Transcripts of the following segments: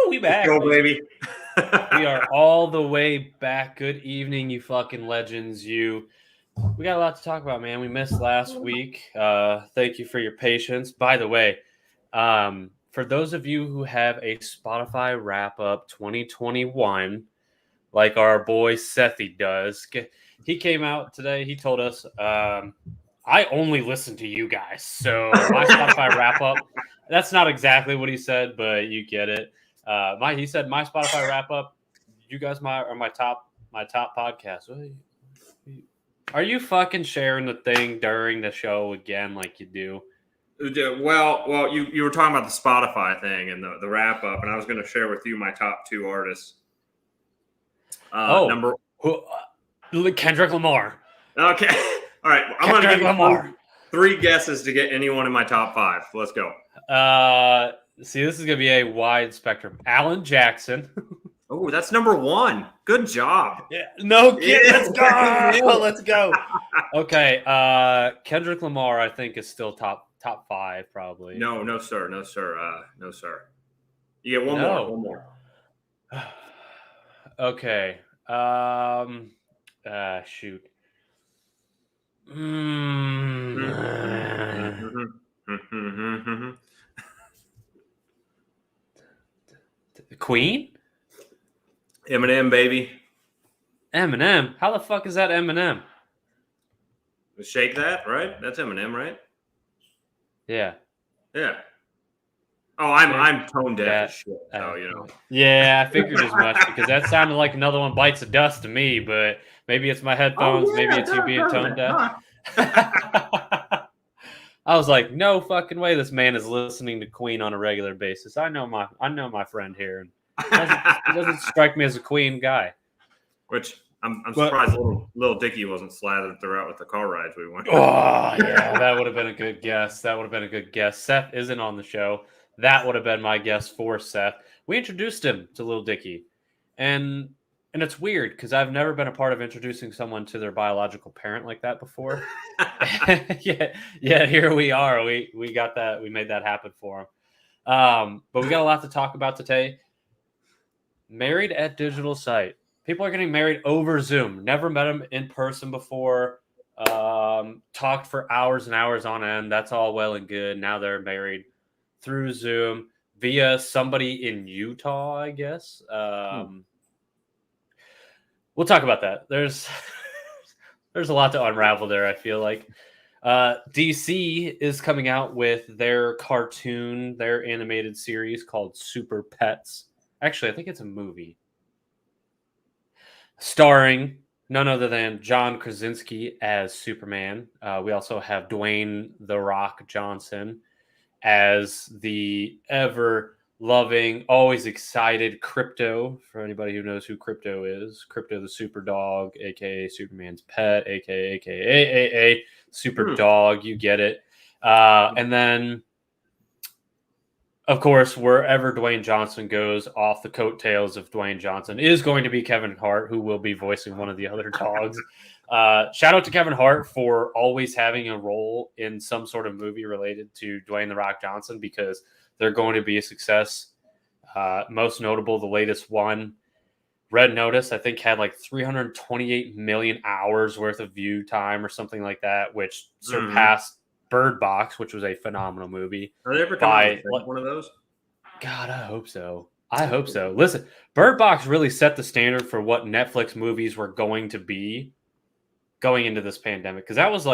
We back. Go, baby. We are all the way back. Good evening, you fucking legends. We got a lot to talk about, man. We missed last week. Thank you for your patience. By the way, for those of you who have a Spotify wrap up 2021, like our boy Sethi does, he came out today. He told us, I only listen to you guys. So my Spotify wrap up, that's not exactly what he said, but you get it. He said my Spotify wrap up, you guys are my top podcast. Are you fucking sharing the thing during the show again like you do? Well, you were talking about the Spotify thing and the wrap up, and I was going to share with you my top two artists. Kendrick Lamar. Okay. All right. I'm going to give you three guesses to get anyone in my top five. Let's go. See, this is going to be a wide spectrum. Alan Jackson. Oh, that's number one. Good job. Yeah. No kid. Let's go. Let's go. Okay. Kendrick Lamar, I think, is still top five, probably. No, sir. No, sir. You get one more. Okay. Shoot. Queen? Eminem, baby. Eminem? How the fuck is that Eminem? Shake That, right? That's Eminem, right? Yeah. Oh, I'm tone deaf as shit. So, Yeah, I figured as much because that sounded like another one bites the dust to me, but maybe it's my headphones, maybe it's you being tone deaf. I was like, no fucking way this man is listening to Queen on a regular basis. I know my friend here, and he doesn't strike me as a Queen guy. Which I'm surprised little Dicky wasn't slathered throughout with the car rides we went. Oh yeah, that would have been a good guess. Seth isn't on the show. That would have been my guess for Seth. We introduced him to Lil Dicky, and it's weird because I've never been a part of introducing someone to their biological parent like that before. yeah, here we are. We got that. We made that happen for him. But we got a lot to talk about today. Married at digital site. People are getting married over Zoom. Never met them in person before. Talked for hours and hours on end. That's all well and good. Now they're married through Zoom via somebody in Utah, I guess. We'll talk about that. There's a lot to unravel there, I feel like. DC is coming out with their animated series called Super Pets. Actually, I think it's a movie. Starring none other than John Krasinski as Superman. We also have Dwayne "The Rock" Johnson as the ever-loving, always excited Crypto. For anybody who knows who Crypto is, Crypto the Super Dog, a.k.a. Superman's pet, a.k.a. Super Dog. You get it. And then, of course, wherever Dwayne Johnson goes, off the coattails of Dwayne Johnson is going to be Kevin Hart, who will be voicing one of the other dogs. Shout out to Kevin Hart for always having a role in some sort of movie related to Dwayne "The Rock" Johnson, because they're going to be a success. Most notable, the latest one, Red Notice, I think had like 328 million hours worth of view time or something like that, which surpassed Bird Box, which was a phenomenal movie. Are they ever coming out one of those? God, I hope so. Listen, Bird Box really set the standard for what Netflix movies were going to be going into this pandemic, because that was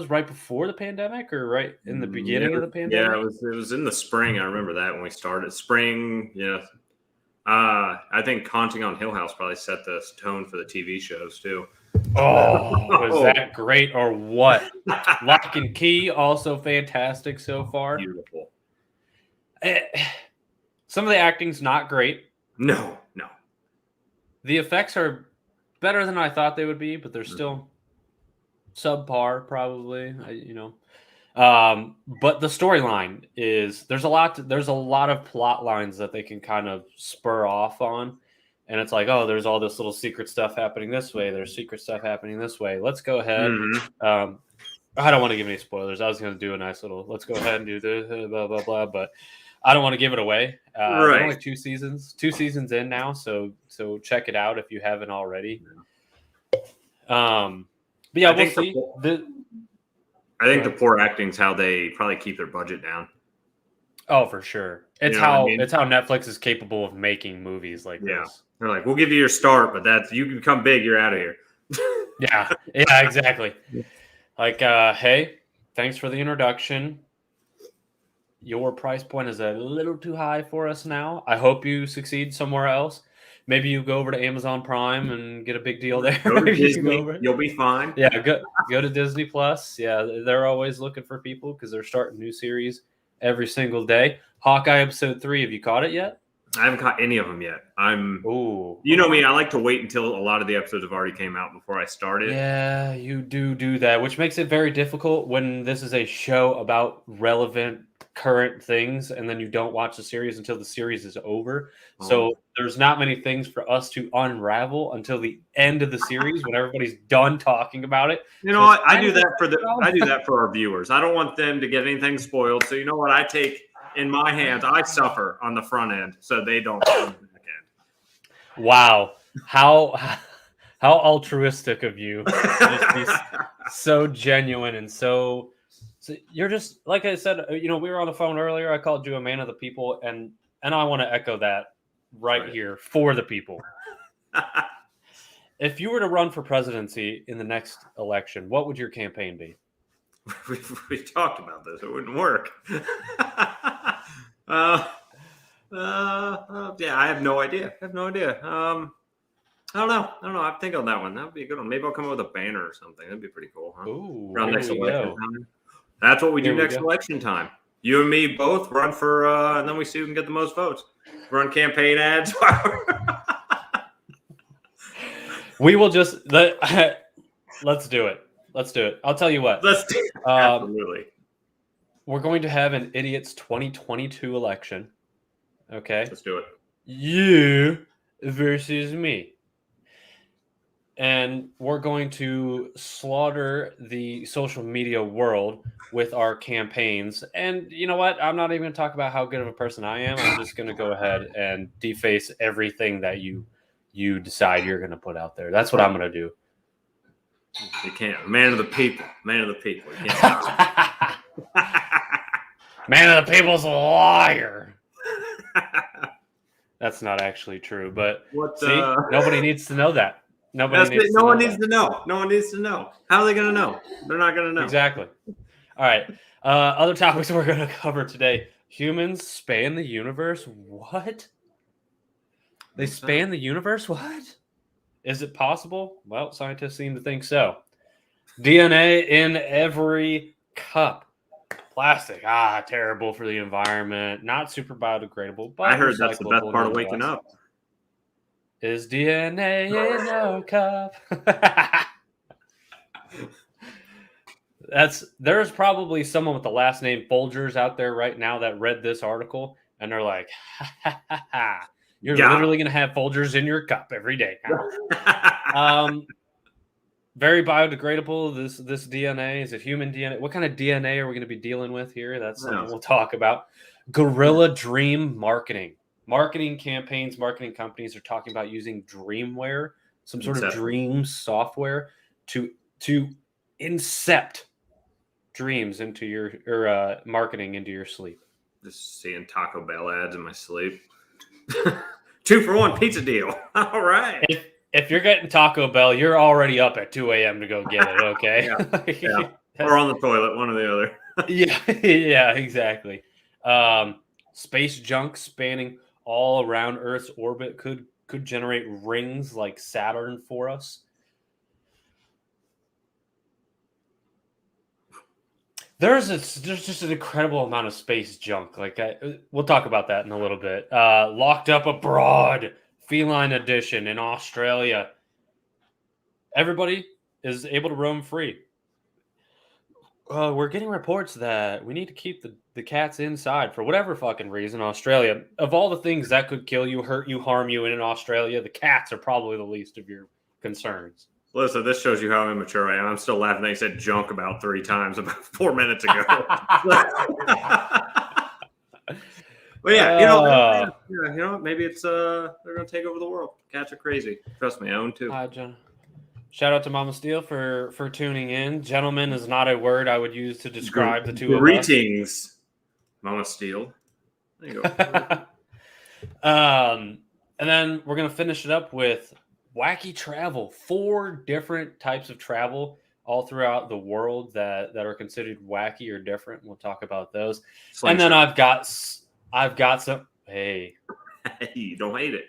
right before the pandemic, or right in the beginning of the pandemic. Yeah, it was in the spring. I remember that when we started. Spring, yeah. I think Haunting on Hill House probably set the tone for the TV shows too. Oh, was that great or what? Lock and Key, also fantastic so far. Beautiful. Some of the acting's not great. No. The effects are better than I thought they would be, but they're still subpar, probably. But the storyline is there's a lot of plot lines that they can kind of spur off on. And it's like, oh, there's all this little secret stuff happening this way. There's secret stuff happening this way. Let's go ahead. I don't want to give any spoilers. I was going to do a nice little, let's go ahead and do this, blah, blah, blah. But I don't want to give it away. They're Right. only 2 seasons in now, so check it out if you haven't already. But yeah, we'll see. I think the poor acting is how they probably keep their budget down. Oh, for sure. It's it's how Netflix is capable of making movies like this. They're like, we'll give you your start, but you can become big, you're out of here. Yeah, exactly. Like, hey, thanks for the introduction. Your price point is a little too high for us now. I hope you succeed somewhere else. Maybe you go over to Amazon Prime and get a big deal there. Go to Disney, you'll be fine. Yeah, go to Disney Plus. Yeah, they're always looking for people because they're starting new series every single day. Hawkeye episode 3. Have you caught it yet? I haven't caught any of them yet. Ooh. You know me, I like to wait until a lot of the episodes have already came out before I start it. Yeah, you do that, which makes it very difficult when this is a show about relevant current things and then you don't watch the series until the series is over. So there's not many things for us to unravel until the end of the series when everybody's done talking about it. You know what? I do that for our viewers. I don't want them to get anything spoiled. So you know what? I take in my hands, I suffer on the front end so they don't on the back end. Wow. How altruistic of you. Just be so genuine and so you're just, like I said, we were on the phone earlier. I called you a man of the people, and I want to echo that right here for the people. If you were to run for presidency in the next election, what would your campaign be? We talked about this. It wouldn't work. Yeah, I have no idea. I don't know. I think on that one. That would be a good one. Maybe I'll come up with a banner or something. That'd be pretty cool, huh? Ooh, around next election time. That's what we do next election time. You and me both run for, and then we see who can get the most votes. Run campaign ads. We will just let's do it. I'll tell you what. Let's do it. Absolutely. We're going to have an Idiots 2022 election. Okay. Let's do it. You versus me. And we're going to slaughter the social media world with our campaigns. And you know what? I'm not even going to talk about how good of a person I am. I'm just going to go ahead and deface everything that you decide you're going to put out there. That's what I'm going to do. You can't. Man of the people. You can't. Man of the people's a liar. That's not actually true, but nobody needs to know that. No one needs to know. No one needs to know. How are they going to know? They're not going to know. Exactly. All right. Other topics we're going to cover today. Humans span the universe? What? They span the universe? What? Is it possible? Well, scientists seem to think so. DNA in every cup. Plastic. Terrible for the environment. Not super biodegradable. But I heard that's the best part of waking up. Is DNA in a cup? There's probably someone with the last name Folgers out there right now that read this article and they're like, you're literally going to have Folgers in your cup every day. Very biodegradable. This DNA, is it human DNA? What kind of DNA are we going to be dealing with here? That's something we'll talk about. Gorilla Dream marketing. Marketing campaigns, marketing companies are talking about using Dreamware, some sort of dream software to incept dreams into your marketing into your sleep. Just seeing Taco Bell ads in my sleep. 2-for-1 pizza deal. All right. If you're getting Taco Bell, you're already up at 2 a.m. to go get it, okay? Yeah. Or on the toilet, one or the other. yeah, exactly. Space junk spanning all around Earth's orbit could generate rings like Saturn for us. There's just an incredible amount of space junk. We'll talk about that in a little bit. Locked up abroad, feline edition in Australia. Everybody is able to roam free. We're getting reports that we need to keep the cats inside for whatever fucking reason. Australia, of all the things that could kill you, hurt you, harm you in Australia, the cats are probably the least of your concerns. Listen, this shows you how immature I am. I'm still laughing that he said junk about 3 times about 4 minutes ago. Well, yeah, maybe it's they're gonna take over the world. Cats are crazy. Trust me, I own two. Hi, John. Shout out to Mama Steele for tuning in. Gentleman is not a word I would use to describe the two of us. Greetings, Mama Steele. There you go. And then we're gonna finish it up with wacky travel. 4 different types of travel all throughout the world that are considered wacky or different. We'll talk about those. And then I've got some. Hey, you don't hate it.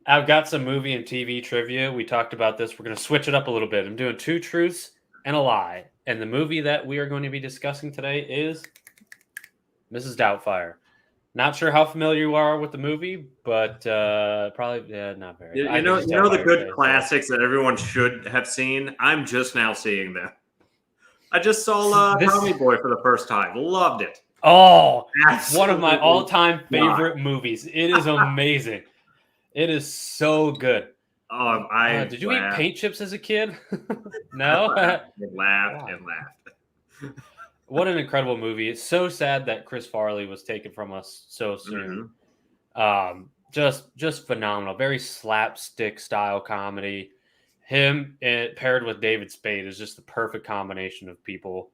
I've got some movie and TV trivia. We talked about this. We're going to switch it up a little bit. I'm doing 2 truths and a lie. And the movie that we are going to be discussing today is Mrs. Doubtfire. Not sure how familiar you are with the movie, but probably not very. You know the good classics that everyone should have seen? I'm just now seeing them. I just saw Tommy Boy for the first time. Loved it. Oh, one of my all-time favorite movies. It is amazing. It is so good. Oh, did you eat paint chips as a kid? No? I laughed and laughed. What an incredible movie. It's so sad that Chris Farley was taken from us so soon. Mm-hmm. Just phenomenal. Very slapstick style comedy. Him paired with David Spade is just the perfect combination of people.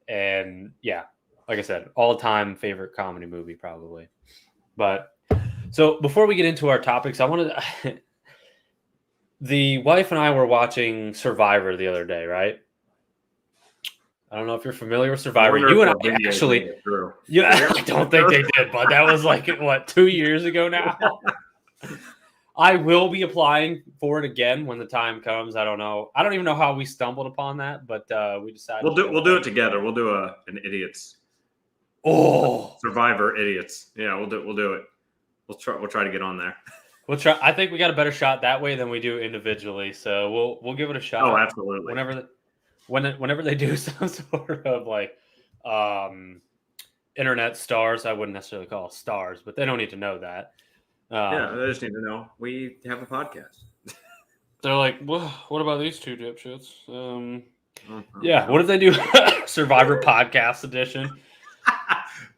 And yeah, like I said, all-time favorite comedy movie probably. But so before we get into our topics, I wanted to, the wife and I were watching Survivor the other day, right? I don't know if you're familiar with Survivor. You and I actually, I don't think they did, but that was like, 2 years ago now? I will be applying for it again when the time comes. I don't know. I don't even know how we stumbled upon that, but we decided. We'll do it together. We'll do an idiots. Oh, Survivor idiots. Yeah, we'll do it. We'll try to get on there. We'll try. I think we got a better shot that way than we do individually. So we'll give it a shot. Oh, absolutely. Whenever they do some sort of like internet stars, I wouldn't necessarily call stars, but they don't need to know that. Yeah, they just need to know we have a podcast. They're like, well, what about these 2 dipshits? Yeah, what if they do Survivor Podcast Edition?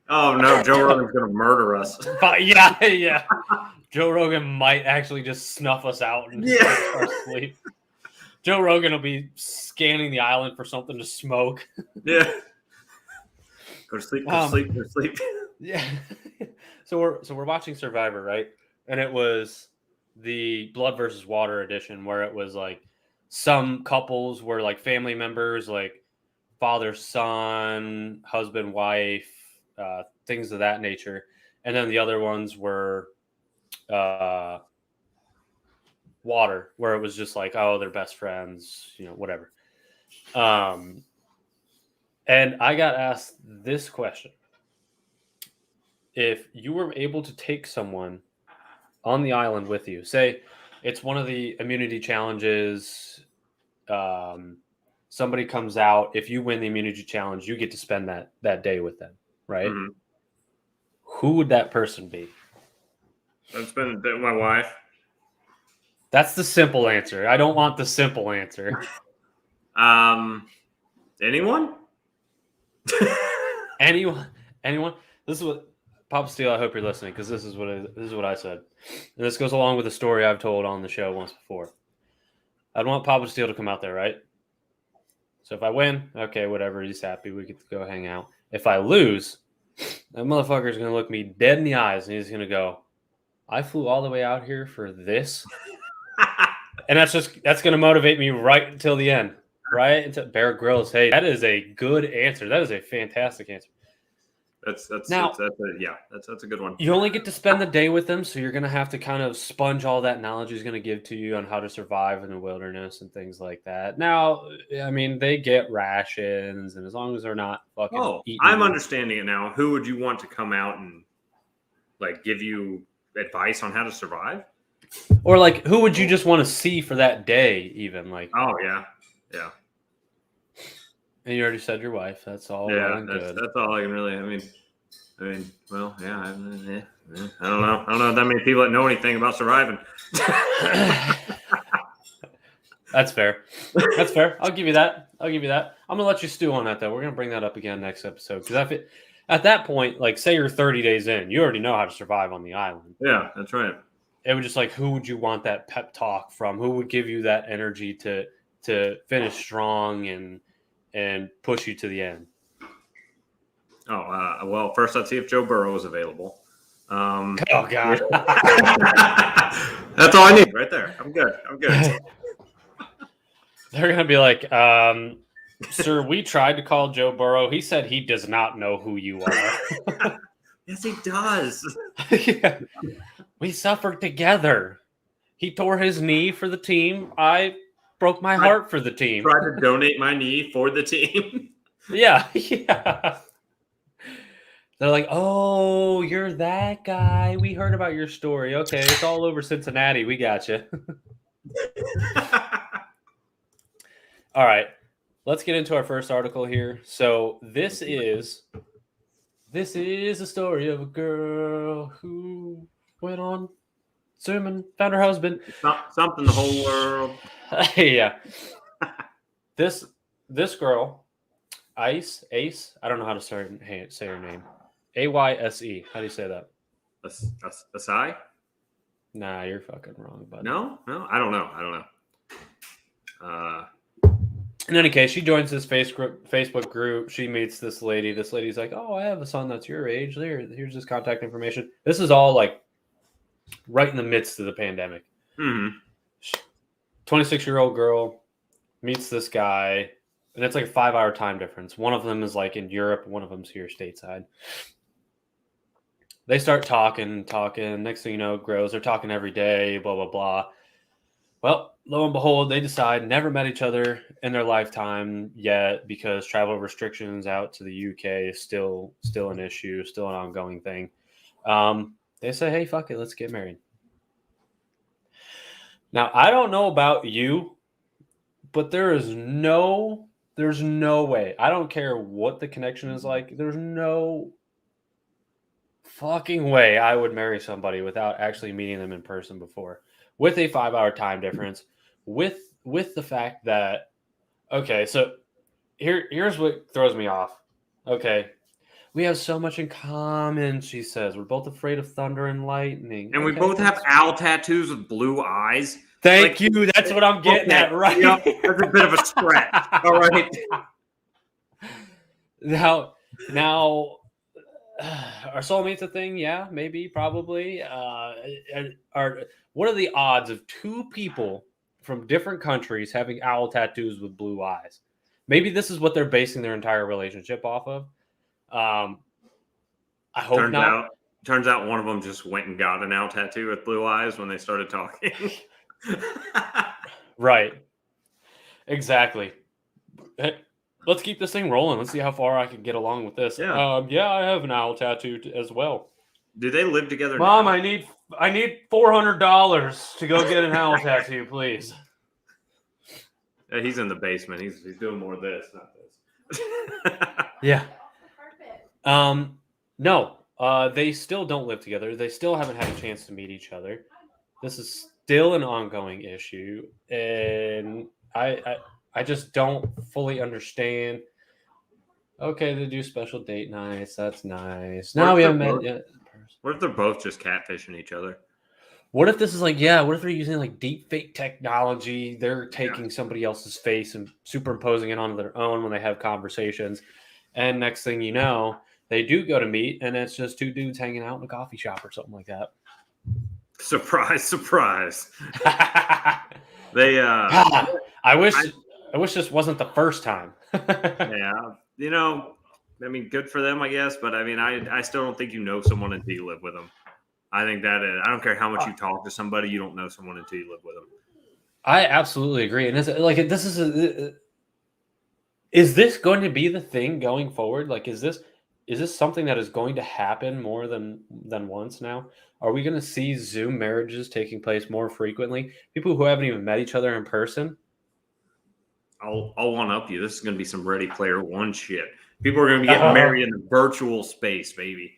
Oh no, Joe Rogan's gonna murder us. Yeah. Joe Rogan might actually just snuff us out and our sleep. Joe Rogan will be scanning the island for something to smoke. Yeah. Go to sleep. Go to sleep. Yeah. So we're watching Survivor, right? And it was the Blood versus Water edition, where it was like some couples were like family members, like father, son, husband, wife. Things of that nature, and then the other ones were water, where it was just like, oh, they're best friends, whatever. And I got asked this question: if you were able to take someone on the island with you, say it's one of the immunity challenges, somebody comes out, if you win the immunity challenge, you get to spend that day with them. Right? Mm-hmm. Who would that person be? That's been my wife. That's the simple answer. I don't want the simple answer. Anyone? Anyone? This is what Papa Steele. I hope you're listening, because this is what I said, and this goes along with the story I've told on the show once before. I'd want Papa Steele to come out there, right? So if I win, okay, whatever. He's happy. We get to go hang out. If I lose, that motherfucker's going to look me dead in the eyes and he's going to go, I flew all the way out here for this. And that's going to motivate me right until the end, right? Until Bear Grylls. Hey, that is a good answer. That is a fantastic answer. That's a good one. You only get to spend the day with them, so you're going to have to kind of sponge all that knowledge he's going to give to you on how to survive in the wilderness and things like that. Now, I mean, they get rations, and as long as they're not fucking eating. I'm understanding it now. Who would you want to come out and like give you advice on how to survive? Or like, who would you just want to see for that day, even? Like, oh yeah. And you already said your wife. That's all. Yeah, that's all I can really. I mean, well, yeah. I don't know. I don't know that many people that know anything about surviving. That's fair. I'll give you that. I'm gonna let you stew on that though. We're gonna bring that up again next episode, because At that point, like say you're 30 days in, you already know how to survive on the island. Yeah, that's right. It was just like, who would you want that pep talk from? Who would give you that energy to finish strong and push you to the end? Oh, well, first I'd see if Joe Burrow is available. Oh God, that's all I need right there. I'm good. they're gonna be like, sir, we tried to call Joe Burrow. He said he does not know who you are. Yes, he does. Yeah. We suffered together. He tore his knee for the team. I broke my heart for the team. Tried to donate my knee for the team. Yeah. They're like, oh, you're that guy. We heard about your story. Okay, it's all over Cincinnati. We got you. All right, let's get into our first article here. So this is a story of a girl who went on Zoom found her husband. Something the whole world. Yeah. This girl, Ace. I don't know how to say her name. Ayse. How do you say that? Asai? Nah, you're fucking wrong, buddy. No, I don't know. In any case, she joins this Facebook group. She meets this lady. This lady's like, "Oh, I have a son that's your age. Here's his contact information." This is all like right in the midst of the pandemic. 26-year-old girl meets this guy, and it's like a 5-hour time difference. One of them is like in Europe, one of them's here stateside. They start talking. Next thing you know, it grows. They're talking every day, blah, blah, blah. Well, lo and behold, they decide never met each other in their lifetime yet because travel restrictions out to the UK is still an issue, still an ongoing thing. They say, hey, fuck it, let's get married. Now, I don't know about you, but there's no way. I don't care what the connection is like. There's no fucking way I would marry somebody without actually meeting them in person before, with a 5-hour time difference, with the fact that, okay, so here's what throws me off. Okay, we have so much in common, she says. We're both afraid of thunder and lightning. And we both have owl tattoos with blue eyes. Thank you. That's what I'm getting at, right? Yep, that's a bit of a stretch. All right. Now, are soulmates a thing? Yeah, maybe, probably. What are the odds of two people from different countries having owl tattoos with blue eyes? Maybe this is what they're basing their entire relationship off of. I hope not. Turns out one of them just went and got an owl tattoo with blue eyes when they started talking. Right. Exactly. Hey, let's keep this thing rolling. Let's see how far I can get along with this. Yeah. I have an owl tattoo as well. Do they live together? Mom, now? I need $400 to go get an owl tattoo, please. Yeah, he's in the basement. He's doing more of this, not this. Yeah. No. They still don't live together. They still haven't had a chance to meet each other. This is still an ongoing issue, and I just don't fully understand. Okay, they do special date nights. That's nice. Now we haven't met yet. What if they're both just catfishing each other? What if this is like, what if they're using like deep fake technology? They're taking somebody else's face and superimposing it onto their own when they have conversations. And next thing you know, they do go to meet, and it's just two dudes hanging out in a coffee shop or something like that. Surprise, surprise. They I wish this wasn't the first time. Yeah. I mean, good for them, I guess, but I mean, I still don't think you know someone until you live with them. I think that I don't care how much you talk to somebody, you don't know someone until you live with them. I absolutely agree. And is this going to be the thing going forward? Like, is this something that is going to happen more than once now? Are we going to see Zoom marriages taking place more frequently? People who haven't even met each other in person? I'll one up you. This is going to be some Ready Player One shit. People are going to be getting married in the virtual space, baby.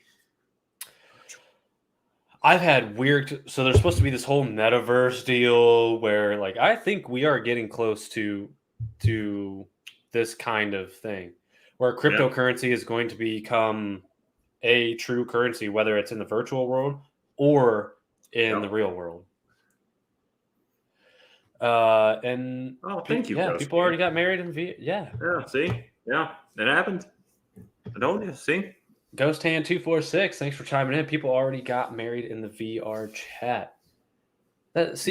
I've had so there's supposed to be this whole metaverse deal where, like, I think we are getting close to this kind of thing where cryptocurrency is going to become a true currency, whether it's in the virtual world or in the real world. And thank you, Ghost people Man. already got married in VR. Yeah. Yeah, see? Yeah, it happened. I told you, see? Ghost Hand 246, thanks for chiming in. People already got married in the VR chat. That's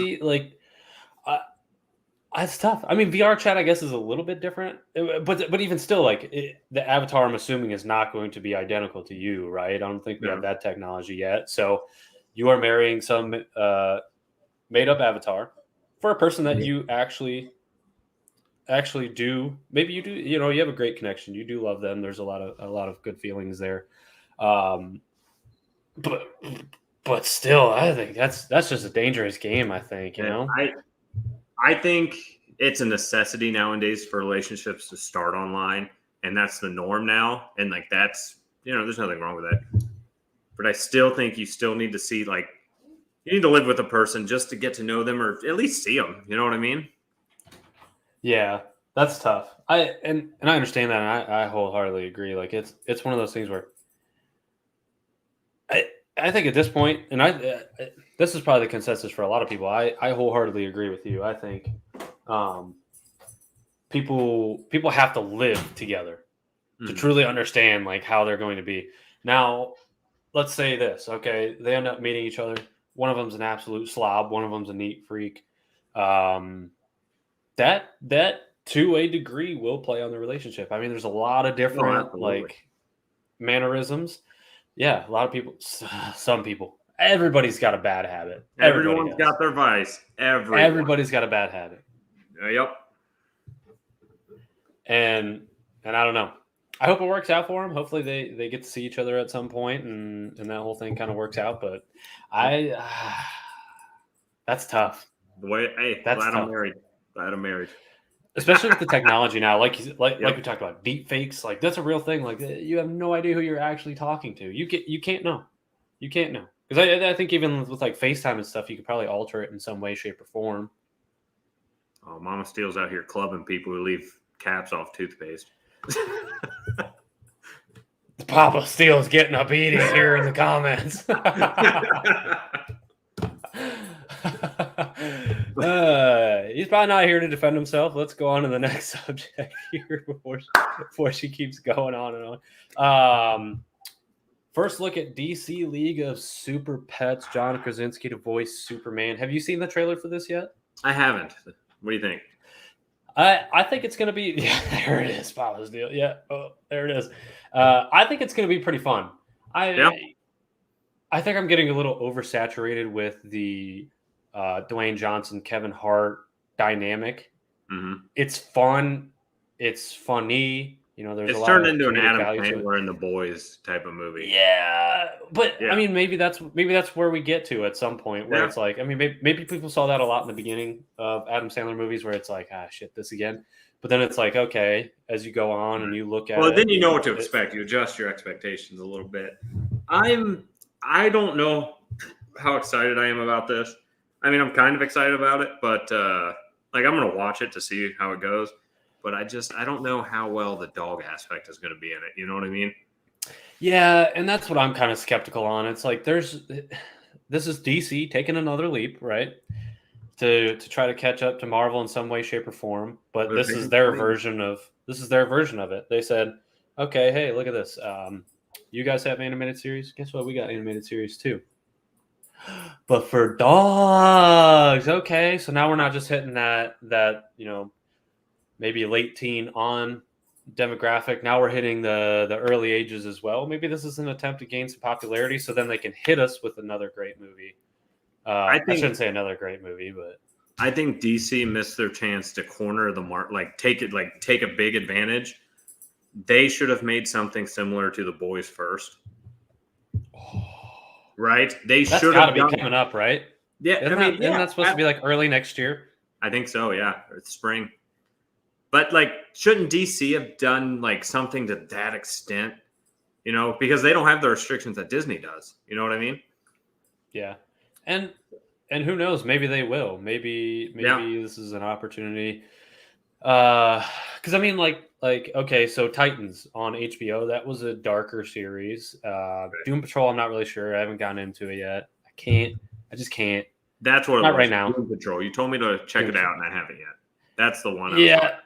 tough. I mean, VR chat, I guess, is a little bit different, but even still, like the avatar, I'm assuming, is not going to be identical to you, right? I don't think we have that technology yet. So you are marrying some made up avatar for a person that you actually do. Maybe you do. You know, you have a great connection. You do love them. There's a lot of good feelings there. But still, I think that's just a dangerous game. I think, you know. I think it's a necessity nowadays for relationships to start online, and that's the norm now. And like that's there's nothing wrong with that. But I still think you still need to see you need to live with a person just to get to know them or at least see them. You know what I mean? Yeah, that's tough. I understand that, and I wholeheartedly agree. Like it's one of those things where I think at this point, and this is probably the consensus for a lot of people. I wholeheartedly agree with you. I think people have to live together to truly understand like how they're going to be. Now, let's say this, okay? They end up meeting each other. One of them's an absolute slob. One of them's a neat freak. That to a degree will play on the relationship. I mean, there's a lot of different mannerisms. Yeah, a lot of people. Some people. Everybody's got a bad habit. Everyone's got their vice. Everybody's got a bad habit. Yep. And I don't know. I hope it works out for them. Hopefully they get to see each other at some point, and that whole thing kind of works out. But that's tough. That's glad I'm married. Glad I'm married. Especially with the technology now, like we talked about, deep fakes. Like that's a real thing. Like you have no idea who you're actually talking to. You can't know. You can't know, because I think even with like FaceTime and stuff, you could probably alter it in some way, shape, or form. Oh, Mama Steele's out here clubbing people who leave caps off toothpaste. Papa Steele's getting a beating here in the comments. He's probably not here to defend himself. Let's go on to the next subject here before she keeps going on and on. First look at DC League of Super Pets. John Krasinski to voice Superman. Have you seen the trailer for this yet? I haven't. What do you think? I think it's going to be. Yeah, there it is. Papa's deal. Yeah, there it is. I think it's going to be pretty fun. I think I'm getting a little oversaturated with the Dwayne Johnson, Kevin Hart dynamic. Mm-hmm. It's fun. It's funny. You know, it's turned into an Adam Sandler and the Boys type of movie. Yeah, but I mean, maybe that's where we get to at some point where it's like, I mean, maybe people saw that a lot in the beginning of Adam Sandler movies where it's like, shit, this again. But then it's like, okay, as you go on and you look at it, then you know what to expect. You adjust your expectations a little bit. I don't know how excited I am about this. I mean, I'm kind of excited about it, but I'm going to watch it to see how it goes. But I don't know how well the dog aspect is going to be in it. You know what I mean? Yeah, and that's what I'm kind of skeptical on. It's like this is DC taking another leap, right? To try to catch up to Marvel in some way, shape, or form. But this is their version of it. They said, okay, hey, look at this. You guys have animated series? Guess what? We got animated series too. But for dogs, okay. So now we're not just hitting that maybe late teen on demographic. Now we're hitting the early ages as well. Maybe this is an attempt to gain some popularity, so then they can hit us with another great movie. I shouldn't say another great movie, but I think DC missed their chance to corner the mark, take a big advantage. They should have made something similar to The Boys first. Right? They should have got to be coming up, right? Yeah, isn't that supposed to be like early next year? I think so. Yeah, it's spring. But shouldn't DC have done something to that extent? You know, because they don't have the restrictions that Disney does. You know what I mean? Yeah, and who knows? Maybe they will. Maybe this is an opportunity. Because I mean, like, okay, so Titans on HBO, that was a darker series. Doom Patrol, I'm not really sure. I haven't gotten into it yet. I just can't. That's what it Not was. right now. Doom Patrol. You told me to check Doom it out, Patrol. and I haven't yet. That's the one I was Yeah,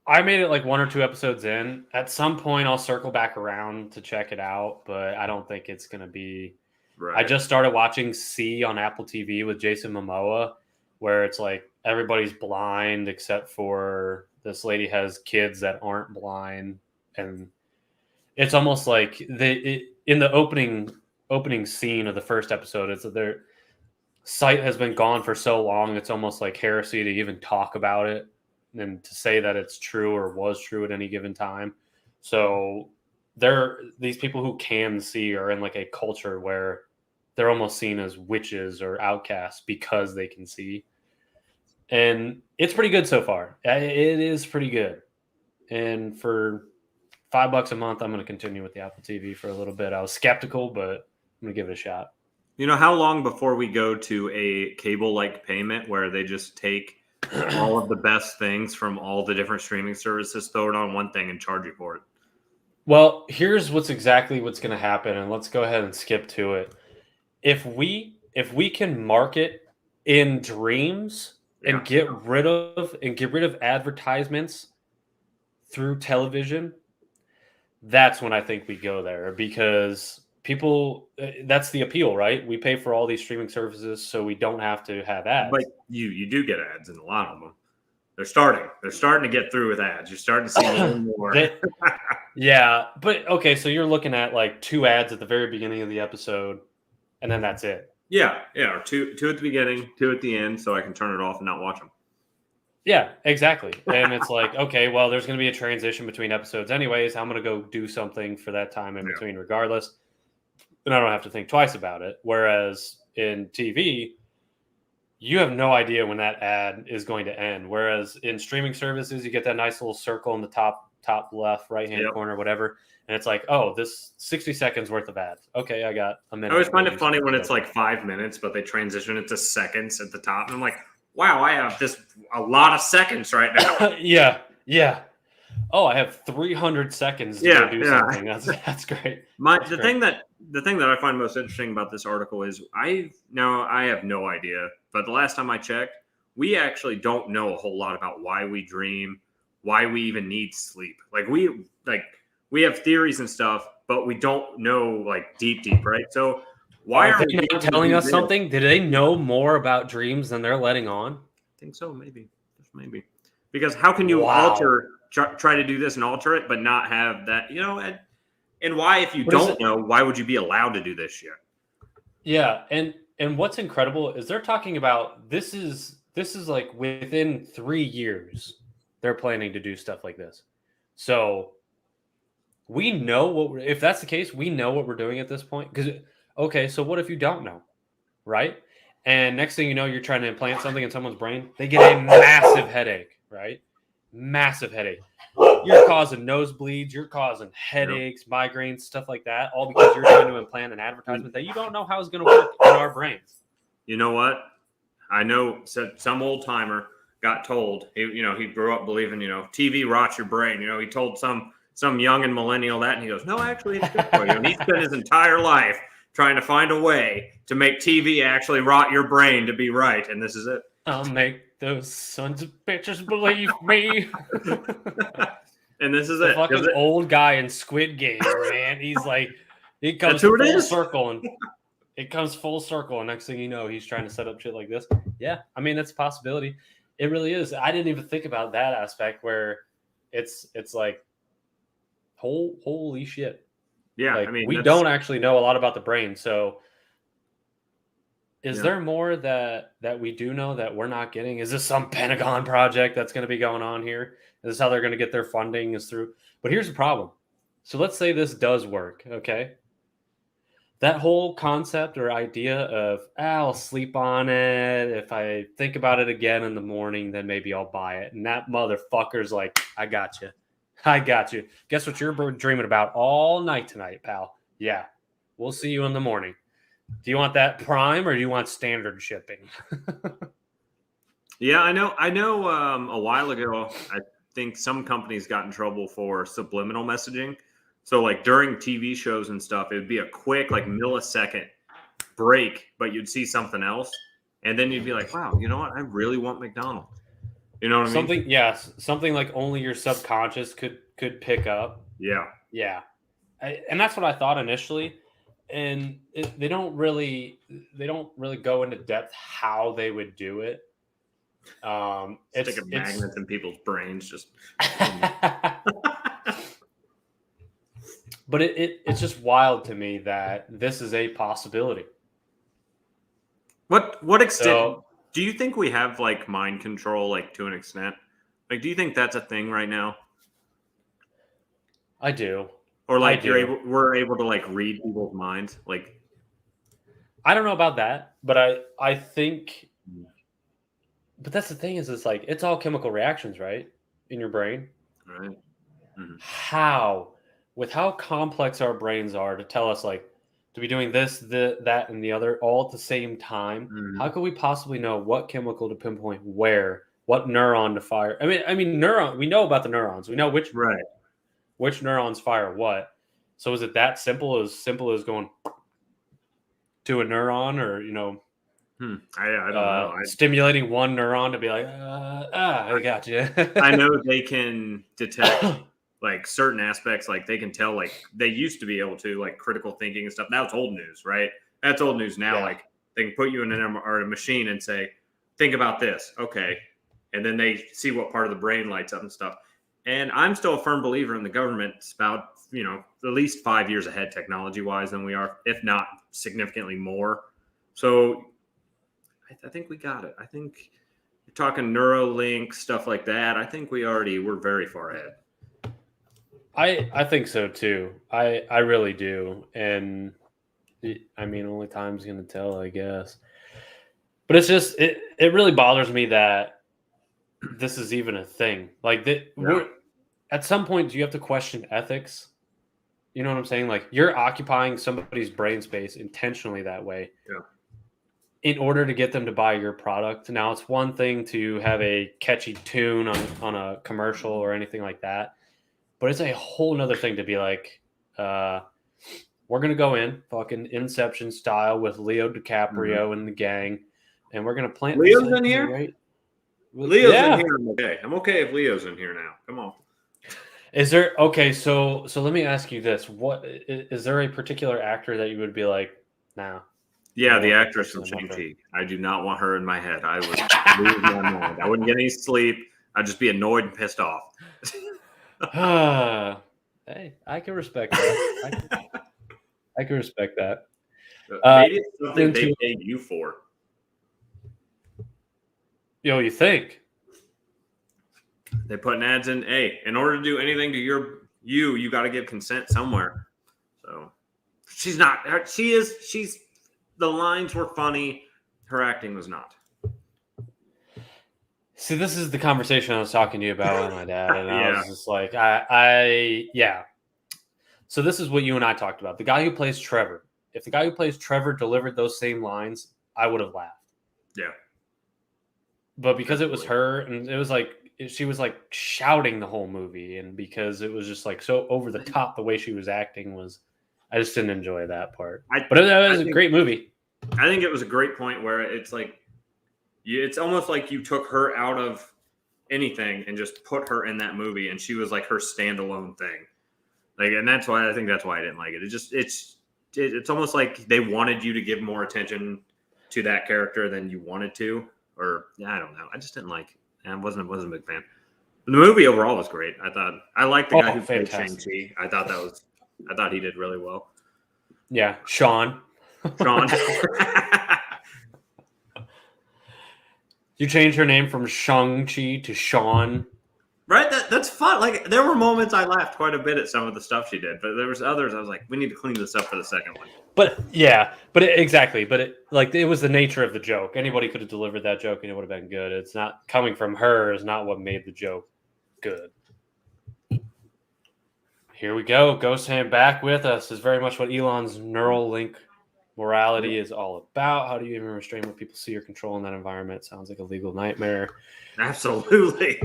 I made it like 1 or 2 episodes in. At some point, I'll circle back around to check it out, but I don't think it's going to be. I right. just started watching C on Apple TV with Jason Momoa, where it's like everybody's blind except for this lady has kids that aren't blind, and it's almost like in the opening scene of the first episode, it's that their sight has been gone for so long, it's almost like heresy to even talk about it and to say that it's true or was true at any given time. So these people who can see are in like a culture where they're almost seen as witches or outcasts because they can see. And it's pretty good so far. It is pretty good. And for $5 a month, I'm going to continue with the Apple TV for a little bit. I was skeptical, but I'm going to give it a shot. You know how long before we go to a cable-like payment where they just take all of the best things from all the different streaming services, throw it on one thing, and charge you for it? Well, here's what's going to happen, and let's go ahead and skip to it. If we can market in dreams and get rid of advertisements through television, that's when I think we go there, because people, that's the appeal, right? We pay for all these streaming services so we don't have to have ads. But you do get ads in a lot of them. They're starting to get through with ads. You're starting to see more and more. Yeah, but okay, so you're looking at like 2 ads at the very beginning of the episode, and then that's it. Yeah, or two at the beginning, 2 at the end, so I can turn it off and not watch them. Yeah, exactly. And it's like, okay, well, there's going to be a transition between episodes anyways. I'm going to go do something for that time in between regardless. And I don't have to think twice about it. Whereas in TV, you have no idea when that ad is going to end. Whereas in streaming services, you get that nice little circle in the top left, right-hand corner, whatever. And it's like, oh, this 60 seconds worth of ads. Okay, I got a minute. I always find it funny when it's like 5 minutes, but they transition it to seconds at the top. And I'm like, wow, I have a lot of seconds right now. Yeah. Oh, I have 300 seconds to do something. That's great. The thing that I find most interesting about this article is I have no idea, but the last time I checked, we actually don't know a whole lot about why we dream, why we even need sleep. We have theories and stuff, but we don't know like deep, right? So why are they not telling us something? Did they know more about dreams than they're letting on? I think so, maybe. Because how can you try to do this and alter it, but not have that, and why, if you don't know, why would you be allowed to do this shit? Yeah, and what's incredible is they're talking about this is like within 3 years they're planning to do stuff like this. So we know if that's the case, we know what we're doing at this point. Because okay, so what if you don't know, right? And next thing you know, you're trying to implant something in someone's brain. They get a massive headache, right? Massive headache. You're causing nosebleeds. You're causing headaches, migraines, stuff like that, all because you're trying to implant an advertisement that you don't know how it's going to work in our brains. You know what? I know some old timer got told, he grew up believing, TV rots your brain. He told some young and millennial that, and he goes, no, actually, it's good for you. And he spent his entire life trying to find a way to make TV actually rot your brain to be right, and this is it. I'll make those sons of bitches believe me. And this is the fucking old guy in Squid Game, man. He's like, it comes full circle, and it comes full circle, and next thing you know, he's trying to set up shit like this. Yeah, I mean, that's a possibility. It really is. I didn't even think about that aspect where it's like, holy shit. Yeah, like, we don't actually know a lot about the brain. So is there more that we do know that we're not getting? Is this some Pentagon project that's going to be going on here? Is this how they're going to get their funding is through? But here's the problem. So let's say this does work, okay? That whole concept or idea of, I'll sleep on it. If I think about it again in the morning, then maybe I'll buy it. And that motherfucker's like, I got you. Guess what you're dreaming about all night tonight, pal? Yeah. We'll see you in the morning. Do you want that Prime or do you want standard shipping? Yeah, I know. A while ago, think some companies got in trouble for subliminal messaging. So like during TV shows and stuff, it would be a quick like millisecond break, but you'd see something else, and then you'd be like, "Wow, you know what? I really want McDonald's." You know what I mean? Something, yes, something like only your subconscious could pick up. Yeah. Yeah, and that's what I thought initially. And they don't really go into depth how they would do it. Sticking magnets in people's brains, just. But it's just wild to me that this is a possibility. What extent do you think we have like mind control, like to an extent? Like, do you think that's a thing right now? I do. Or like we're able to like read people's minds? Like, I don't know about that, but I think. But that's the thing is, it's like it's all chemical reactions, right, in your brain. right? How, with how complex our brains are, to tell us like to be doing this, that, and the other all at the same time. How could we possibly know what chemical to pinpoint where, what neuron to fire? I mean, neuron. We know about the neurons. We know which neurons fire what. So is it that simple? As simple as going to a neuron, or I don't know. Stimulating one neuron to be like, I got you. I know they can detect like certain aspects, like they can tell, like they used to be able to, like critical thinking and stuff. Now it's old news, right? That's old news now. Yeah. Like they can put you in a machine and say, think about this. Okay. And then they see what part of the brain lights up and stuff. And I'm still a firm believer in the government's about, at least 5 years ahead technology wise than we are, if not significantly more. So I think we got it. I think you're talking Neuralink, stuff like that. I think we're very far ahead. I think so too. I really do. And I mean, only time's going to tell, I guess. But it's just, it really bothers me that this is even a thing. Like at some point, do you have to question ethics? You know what I'm saying? Like you're occupying somebody's brain space intentionally that way. Yeah. In order to get them to buy your product. Now, it's one thing to have a catchy tune on a commercial or anything like that, but it's a whole nother thing to be like, we're going to go in fucking Inception style with Leo DiCaprio and the gang, and we're going to plant Leo's in here, right? Leo's in here. I'm okay. I'm okay if Leo's in here now. Come on. Is there okay? So let me ask you this: what is there a particular actor that you would be like, nah? Yeah, the actress from Shang-Chi. I do not want her in my head. I would lose my mind. I wouldn't get any sleep. I'd just be annoyed and pissed off. Hey, I can respect that. I can respect that. Maybe it's something they pay you for. You think? They put ads in. Hey, in order to do anything to you got to give consent somewhere. So she's not. She's. The lines were funny. Her acting was not. See, this is the conversation I was talking to you about with my dad, and I was just like, yeah. So this is what you and I talked about. The guy who plays Trevor. If the guy who plays Trevor delivered those same lines, I would have laughed. Yeah. But because it was her, and it was like she was like shouting the whole movie, and because it was just like so over the top, the way she was acting I just didn't enjoy that part. But it was a great movie. I think it was a great point where it's like, it's almost like you took her out of anything and just put her in that movie, and she was like her standalone thing. Like, and that's why I didn't like it. It's almost like they wanted you to give more attention to that character than you wanted to, or I don't know. I just didn't like it. I wasn't a big fan. But the movie overall was great. I liked the guy who played Shang-Chi. I thought he did really well. Yeah, Sean. You changed her name from Shang-Chi to Sean. Right? That's fun. Like, there were moments I laughed quite a bit at some of the stuff she did, but there was others I was like, we need to clean this up for the second one. But yeah, exactly. But it was the nature of the joke. Anybody could have delivered that joke and it would have been good. It's not coming from her is not what made the joke good. Here we go. Ghost Hand back with us is very much what Elon's Neuralink morality is all about. How do you even restrain what people see or control in that environment? Sounds like a legal nightmare. Absolutely.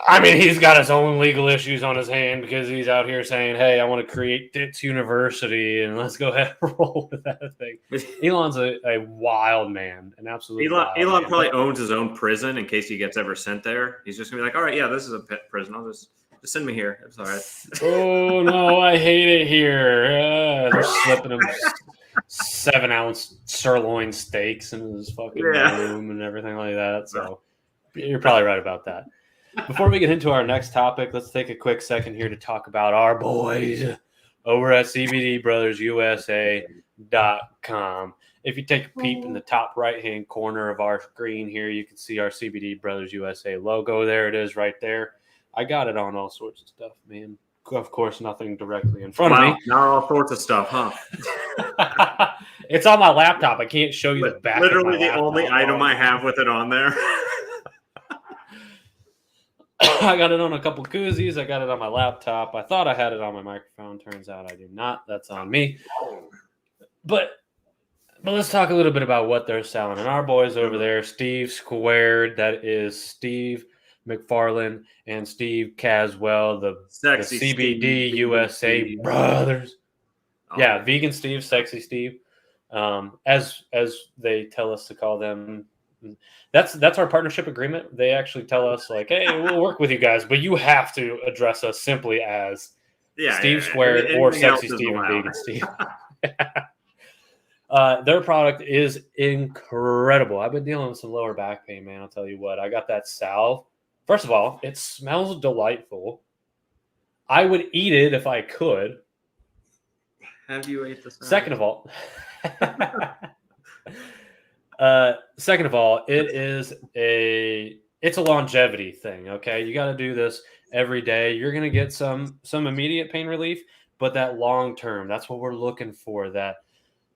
I mean, he's got his own legal issues on his hand because he's out here saying, hey, I want to create this university and let's go ahead and roll with that thing. Elon's a wild man, an absolute Elon man. probably owns his own prison in case he gets ever sent there. He's just going to be like, all right, yeah, this is a pet prison. I'll just send me here. It's all right. Oh, no, I hate it here. They're slipping him 7-ounce sirloin steaks in his fucking room and everything like that. So you're probably right about that. Before we get into our next topic, let's take a quick second here to talk about our boys over at CBDBrothersUSA.com. If you take a peep in the top right-hand corner of our screen here, you can see our CBD Brothers USA logo. There it is right there. I got it on all sorts of stuff, man. Of course, nothing directly in front of me. Not all sorts of stuff, huh? It's on my laptop. I can't show you the back. Literally the only item I have with it on there. I got it on a couple koozies. I got it on my laptop. I thought I had it on my microphone. Turns out I do not. That's on me. But let's talk a little bit about what they're selling. And our boys over there, Steve Squared, that is Steve McFarlane and Steve Caswell, the CBD USA brothers. Yeah, Vegan Steve, Sexy Steve, as they tell us to call them. That's our partnership agreement. They actually tell us like, hey, we'll work with you guys, but you have to address us simply as Steve Squared or Sexy Steve and Vegan Steve. Their product is incredible. I've been dealing with some lower back pain, man. I'll tell you what. I got that salve. First of all, it smells delightful. I would eat it if I could. Have you ate the salve? Second of all, it's a longevity thing. Okay, you got to do this every day. You're gonna get some immediate pain relief, but that long term, that's what we're looking for. That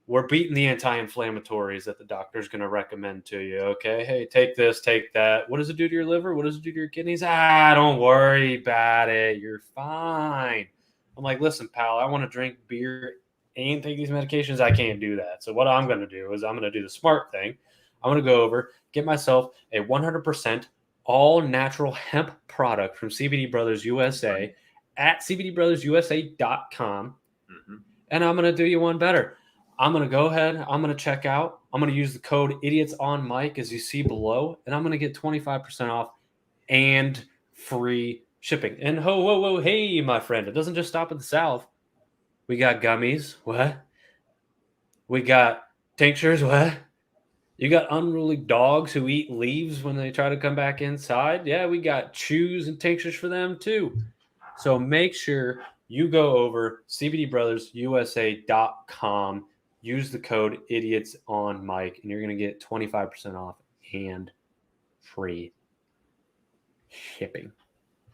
we're beating the anti-inflammatories that the doctor's going to recommend to you. Okay, hey, take this, take that. What does it do to your liver? What does it do to your kidneys? Don't worry about it. You're fine. I'm like, listen, pal, I want to drink beer and take these medications. I can't do that. So what I'm going to do is I'm going to do the smart thing. I'm going to go over, get myself a 100% all-natural hemp product from CBD Brothers USA at cbdbrothersusa.com. Mm-hmm. And I'm going to do you one better. I'm going to go ahead. I'm going to check out. I'm going to use the code IDIOTSONMIC as you see below, and I'm going to get 25% off and free shipping. And whoa, hey, my friend, it doesn't just stop at the salve. We got gummies. What? We got tinctures. What? You got unruly dogs who eat leaves when they try to come back inside. Yeah, we got chews and tinctures for them too. So make sure you go over cbdbrothersusa.com. Use the code IDIOTSONMIC, and you're going to get 25% off and free shipping.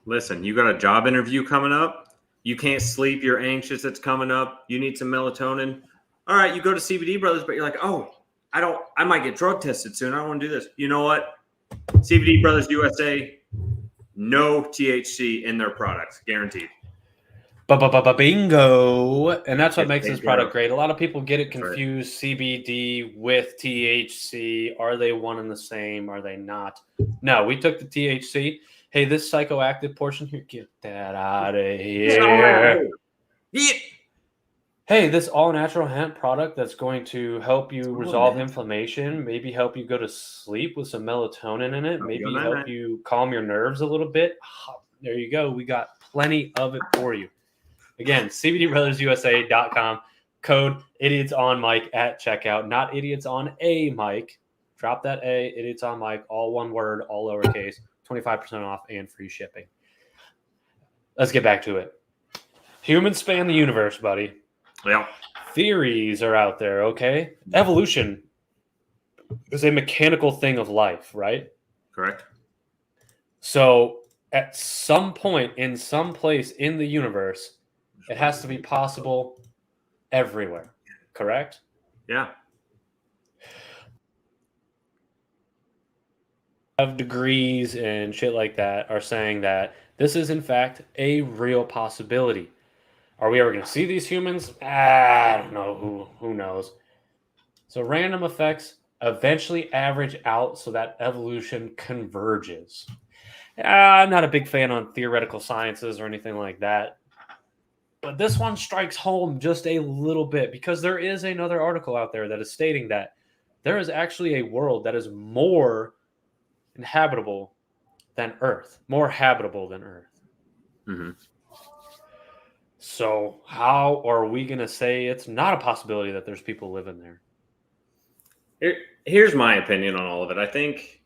Listen, you got a job interview coming up. You can't sleep. You're anxious. It's coming up. You need some melatonin. All right, you go to CBD Brothers, but you're like, oh, I might get drug tested soon. I don't want to do this. You know what? CBD Brothers USA, no THC in their products, guaranteed. Bingo. And that's what makes this product great. A lot of people get it confused. CBD with THC. Are they one and the same? Are they not? No, we took the THC. Hey, this psychoactive portion here, get that out of here. Yeah. Hey, this all-natural hemp product that's going to help you resolve inflammation, maybe help you go to sleep with some melatonin in it, maybe help you calm your nerves a little bit. There you go. We got plenty of it for you. Again, cbdbrothersusa.com, code IDIOTSONMIC at checkout, not idiots on a mic. Drop that A, idiots on mic, all one word, all lowercase, 25% off and free shipping. Let's get back to it. Humans span the universe, buddy. Yeah. Theories are out there, okay? Evolution is a mechanical thing of life, right? Correct. So at some point in some place in the universe, it has to be possible everywhere, correct? Yeah. Of degrees and shit like that are saying that this is in fact a real possibility. Are we ever going to see these humans? I don't know. Who knows? So random effects eventually average out so that evolution converges. I'm not a big fan on theoretical sciences or anything like that. But this one strikes home just a little bit because there is another article out there that is stating that there is actually a world that is more inhabitable than Earth, more habitable than Earth. Mm-hmm. So, how are we going to say it's not a possibility that there's people living there? Here's my opinion on all of it. I think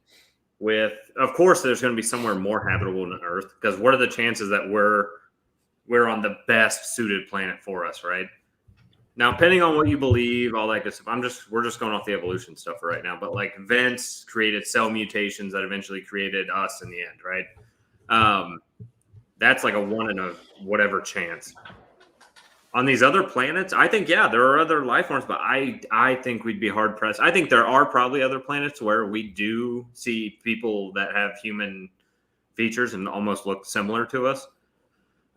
of course, there's going to be somewhere more habitable than Earth, because what are the chances that we're on the best suited planet for us, right? Now, depending on what you believe, all that good stuff, we're just going off the evolution stuff for right now. But like events created cell mutations that eventually created us in the end, right? That's like a one in a whatever chance. On these other planets, I think, yeah, there are other life forms, but I think we'd be hard pressed. I think there are probably other planets where we do see people that have human features and almost look similar to us.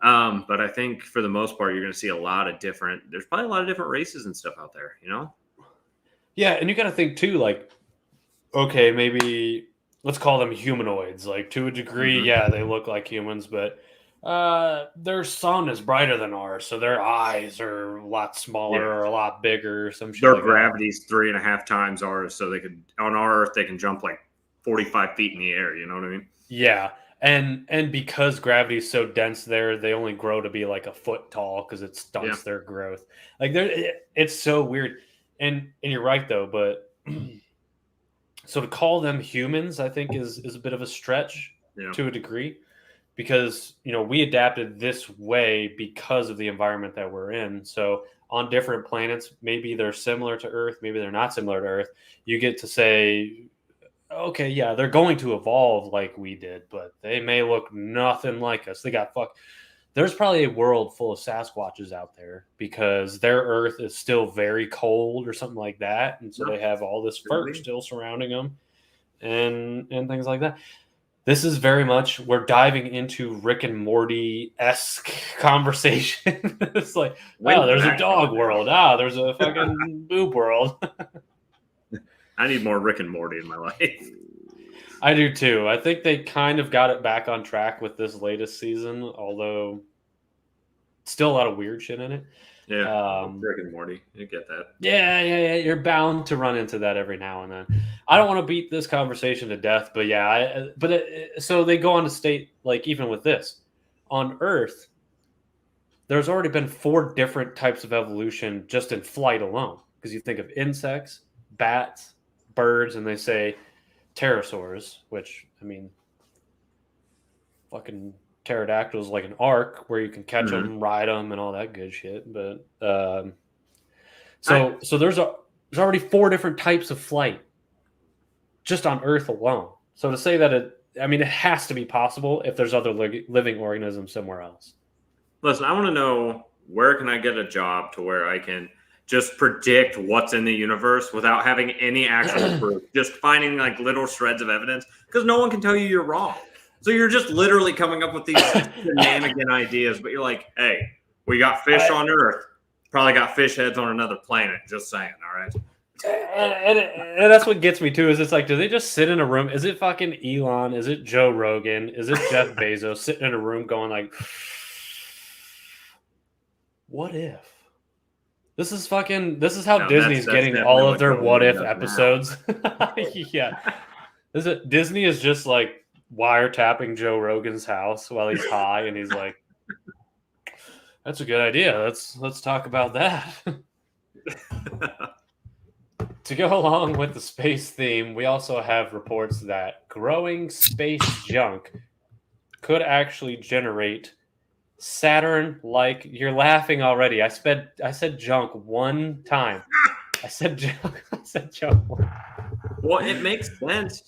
But I think for the most part, you're going to see there's probably a lot of different races and stuff out there, you know? Yeah, and you got to think too, like, okay, maybe let's call them humanoids. Like, to a degree, Mm-hmm. yeah, they look like humans, but their sun is brighter than ours, so their eyes are a lot smaller Yeah. or a lot bigger. Some shit Their like gravity's 3.5 times ours, so on our Earth they can jump like 45 feet in the air. You know what I mean? that. Yeah, and because gravity is so dense there, they only grow to be like a foot tall because it stunts their growth. Like, it's so weird. And you're right though, but so to call them humans, I think is a bit of a stretch to a degree, because we adapted this way because of the environment that we're in. So on different planets, maybe they're similar to Earth, maybe they're not similar to Earth. You get to say, okay, yeah, they're going to evolve like we did, but they may look nothing like us. They got fucked. There's probably a world full of Sasquatches out there because their Earth is still very cold or something like that, and so they have all this fur still surrounding them, and things like that. This is very much, we're diving into Rick and Morty-esque conversation. It's like, oh, there's a dog world. There's a fucking boob world. I need more Rick and Morty in my life. I do too. I think they kind of got it back on track with this latest season, although still a lot of weird shit in it. Yeah, Rick and Morty. You get that. Yeah. You're bound to run into that every now and then. I don't want to beat this conversation to death, but yeah. So they go on to state, like, even with this, on Earth, there's already been 4 different types of evolution just in flight alone. Because you think of insects, bats, birds, and they say pterosaurs, which, I mean, fucking pterodactyls like an ark where you can catch them, ride them, and all that good shit. But so there's already 4 different types of flight just on Earth alone. So to say that it has to be possible if there's other living organisms somewhere else. Listen, I want to know, where can I get a job to where I can just predict what's in the universe without having any actual proof, just finding like little shreds of evidence, because no one can tell you you're wrong. So you're just literally coming up with these shenanigan ideas, but you're like, hey, we got fish on Earth, probably got fish heads on another planet. Just saying, all right? And that's what gets me too, is it's like, do they just sit in a room? Is it fucking Elon? Is it Joe Rogan? Is it Jeff Bezos sitting in a room going like, what if? This is how Disney's getting all of their what if episodes. Yeah. Disney is just like wiretapping Joe Rogan's house while he's high, and he's like, that's a good idea. Let's talk about that. To go along with the space theme, we also have reports that growing space junk could actually generate Saturn-like. You're laughing already. I said junk one time. I said junk. Well, it makes sense.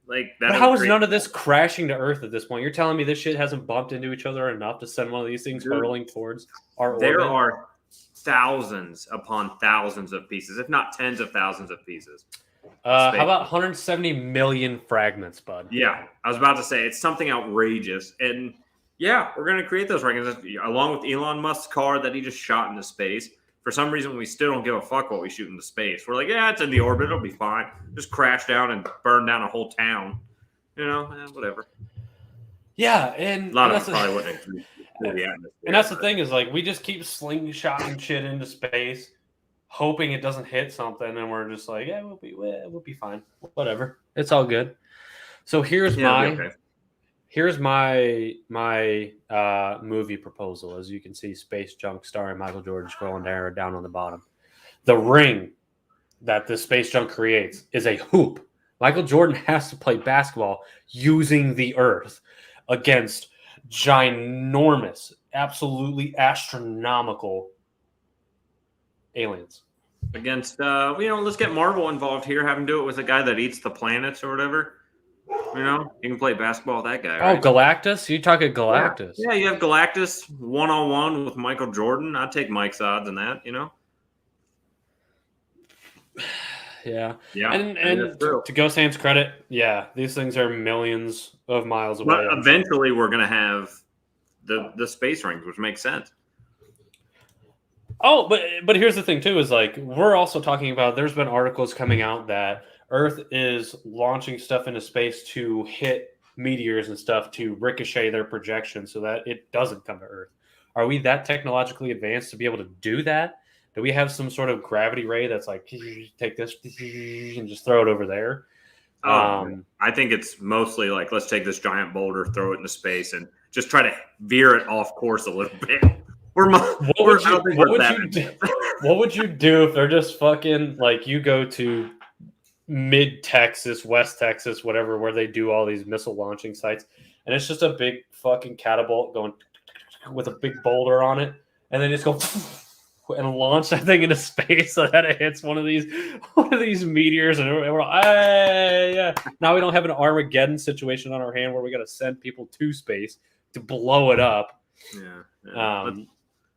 Like that. But how is none of this crashing to Earth at this point? You're telling me this shit hasn't bumped into each other enough to send one of these things hurling towards our orbit? There are thousands upon thousands of pieces, if not tens of thousands of pieces. How about 170 million fragments, bud? Yeah, I was about to say, it's something outrageous. And yeah, we're going to create those fragments along with Elon Musk's car that he just shot into space. for some reason, we still don't give a fuck what we shoot into space. We're like, yeah, it's in the orbit. It'll be fine. Just crash down and burn down a whole town. Whatever. Yeah, and A lot and of them probably wouldn't agree with the atmosphere. And that's the thing is, like, we just keep slingshotting shit into space, hoping it doesn't hit something, and we're just like, yeah, we'll be fine. Whatever. It's all good. So here's my movie proposal. As you can see, Space Junk starring Michael Jordan scrolling down on the bottom. The ring that this space junk creates is a hoop. Michael Jordan has to play basketball using the Earth against ginormous, absolutely astronomical aliens. Against, let's get Marvel involved here. Have him do it with a guy that eats the planets or whatever. You can play basketball with that guy. Right? Oh, Galactus? You talking Galactus? Yeah, you have Galactus 1-on-1 with Michael Jordan. I'd take Mike's odds in that, Yeah. And to Go Sam's credit, yeah, these things are millions of miles away. But eventually we're going to have the space rings, which makes sense. Oh, but here's the thing, too, is like we're also talking about there's been articles coming out that Earth is launching stuff into space to hit meteors and stuff to ricochet their projection so that it doesn't come to Earth. Are we that technologically advanced to be able to do that? Do we have some sort of gravity ray that's like, take this and just throw it over there? I think it's mostly like, let's take this giant boulder, throw it into space, and just try to veer it off course a little bit. What would you do if they're just fucking like you go to mid Texas, West Texas, whatever, where they do all these missile launching sites, and it's just a big fucking catapult going with a big boulder on it, and then just go and launch that thing into space so that it hits one of these meteors, and we're like, hey, yeah. Now we don't have an Armageddon situation on our hand where we got to send people to space to blow it up. Yeah.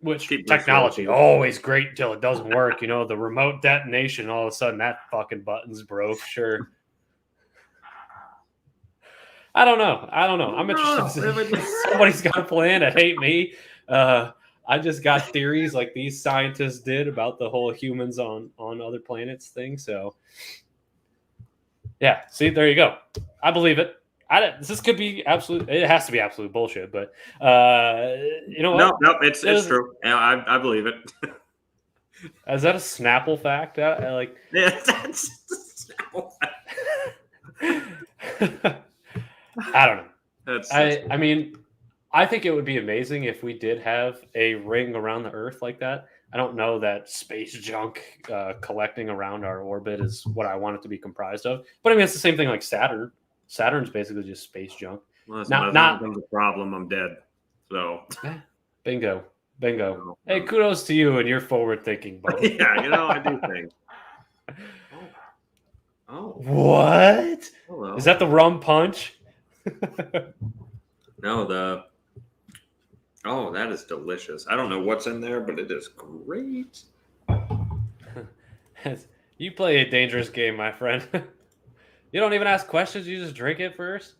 Which technology always great until it doesn't work. The remote detonation, all of a sudden that fucking button's broke. Sure. I don't know. I'm interested. Somebody's got a plan to hate me. I just got theories like these scientists did about the whole humans on other planets thing. So, yeah. See, there you go. I believe it. This could be absolute. It has to be absolute bullshit. But you know what? No, it's true. I believe it. Is that a Snapple fact? Yeah, that's a Snapple fact. I don't know. I mean, I think it would be amazing if we did have a ring around the Earth like that. I don't know that space junk collecting around our orbit is what I want it to be comprised of. But I mean, it's the same thing like Saturn. Saturn's basically just space junk. Well, not becomes a problem. I'm dead. So, bingo. Hey, kudos to you and your forward thinking, buddy. Yeah, I do think. Oh. What? Hello. Is that the rum punch? No, Oh, that is delicious. I don't know what's in there, but it is great. You play a dangerous game, my friend. You don't even ask questions. You just drink it first.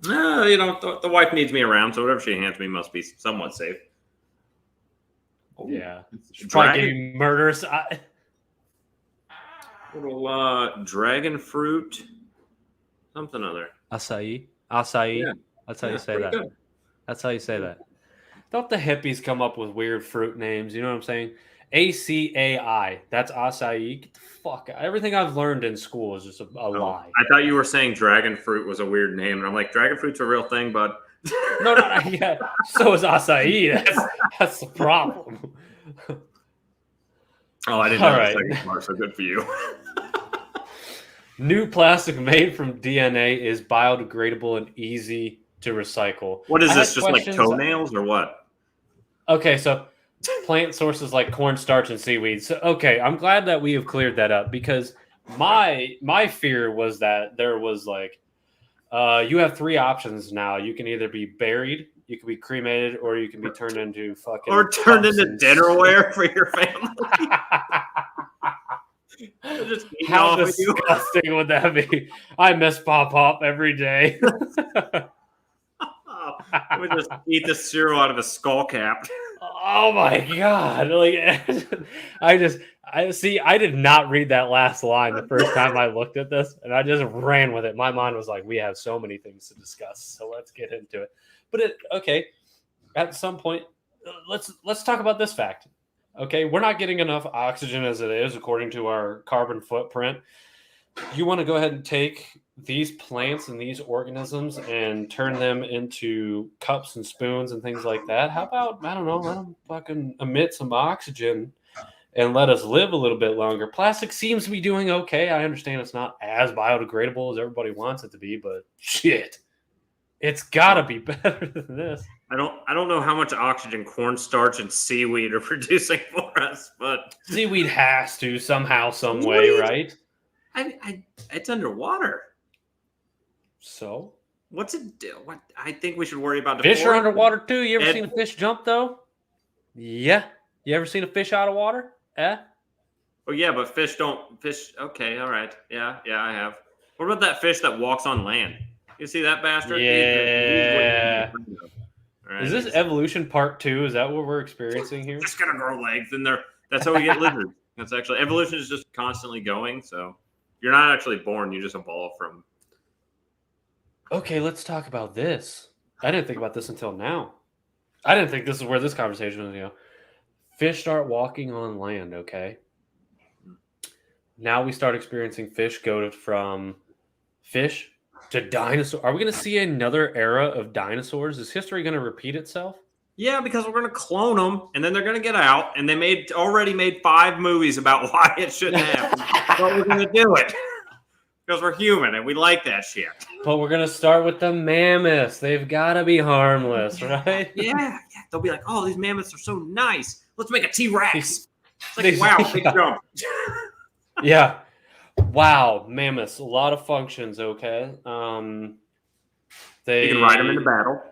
No, the wife needs me around, so whatever she hands me must be somewhat safe. Oh, yeah, probably getting murders. Little dragon fruit, something other. Acai. Yeah. That's how you say that. Good. That's how you say that. Don't the hippies come up with weird fruit names? You know what I'm saying? ACAI. That's acai. Get the fuck out. Everything I've learned in school is just a lie. I thought you were saying dragon fruit was a weird name, and I'm like, dragon fruit's a real thing, but no. Yeah. So is acai. That's the problem. Oh, I didn't know the second part, so good for you. New plastic made from DNA is biodegradable and easy to recycle. What is this? Just like toenails or what? Okay, so plant sources like cornstarch and seaweed. So, okay, I'm glad that we have cleared that up because my fear was that there was like, you have three options now. You can either be buried, you can be cremated, or you can be turned into fucking... Or turned into dinnerware for your family. How disgusting would that be? I miss Pop every day. We just eat the cereal out of a skull cap. Oh my god! I did not read that last line the first time I looked at this, and I just ran with it. My mind was like, "We have so many things to discuss, so let's get into it." But okay, at some point, let's talk about this fact. Okay, we're not getting enough oxygen as it is, according to our carbon footprint. You want to go ahead and take these plants and these organisms and turn them into cups and spoons and things like that. How about, I don't know, let them fucking emit some oxygen and let us live a little bit longer. Plastic seems to be doing okay. I understand it's not as biodegradable as everybody wants it to be, but shit, it's got to be better than this. I don't know how much oxygen cornstarch and seaweed are producing for us, but seaweed has to somehow, some way, right? It's underwater. So what's it do? What I think we should worry about. Fish are underwater too. You ever seen a fish jump though? Yeah. You ever seen a fish out of water? Eh? Oh yeah, but fish don't fish. Okay, all right. Yeah, I have. What about that fish that walks on land? You see that bastard? Yeah. Right. Is this evolution part 2? Is that what we're experiencing here? Just gonna grow legs, and that's how we get lizards. That's actually evolution is just constantly going. So you're not actually born; you just evolve from. Okay, let's talk about this. I didn't think about this until now. I didn't think this is where this conversation was going to go. Fish start walking on land. Okay. Now we start experiencing fish go from fish to dinosaur. Are we going to see another era of dinosaurs? Is history going to repeat itself? Yeah, because we're going to clone them, and then they're going to get out, and they already made 5 movies about why it shouldn't happen. But we're going to do it because we're human, and we like that shit. But we're going to start with the mammoths. They've got to be harmless, right? Yeah. They'll be like, oh, these mammoths are so nice. Let's make a T-Rex. It's like, wow, big jump. Yeah. Wow, mammoths. A lot of functions, okay? You can ride them into battle.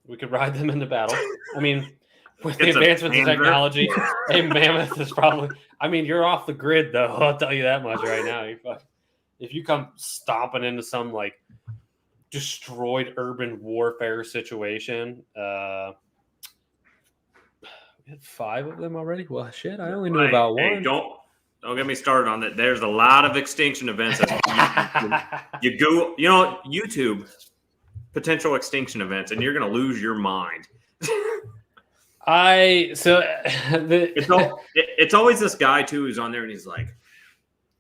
We could ride them into battle. I mean, with the advancements in technology, a mammoth is probably... I mean, you're off the grid, though. I'll tell you that much right now. If you come stomping into some, like, destroyed urban warfare situation... we had 5 of them already? Well, shit, I only knew about 1. Hey, don't get me started on that. There's a lot of extinction events. You go, YouTube, potential extinction events, and you're going to lose your mind. It's always this guy, too, who's on there, and he's like,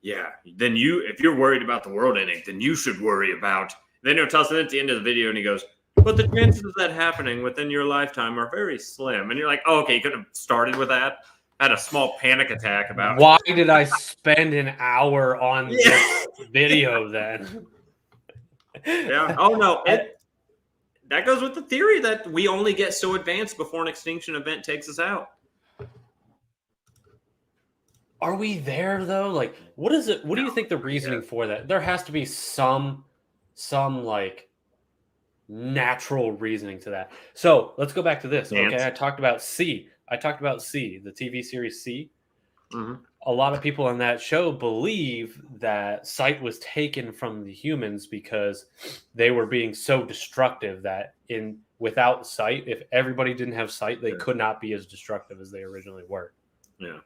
yeah, then if you're worried about the world ending, then you should worry about... Then he'll tell us at the end of the video, and he goes... But the chances of that happening within your lifetime are very slim. And you're like, oh, okay, you could have started with that. Had a small panic attack about why did I spend an hour on this video then? Yeah. Oh, no. That goes with the theory that we only get so advanced before an extinction event takes us out. Are we there, though? Like, what is it? What do you think the reasoning for that? There has to be some like, natural reasoning to that. So let's go back to this. Okay, I talked about C, the TV series C. Mm-hmm. A lot of people on that show believe that sight was taken from the humans because they were being so destructive that without sight, if everybody didn't have sight, they could not be as destructive as they originally were. Yeah,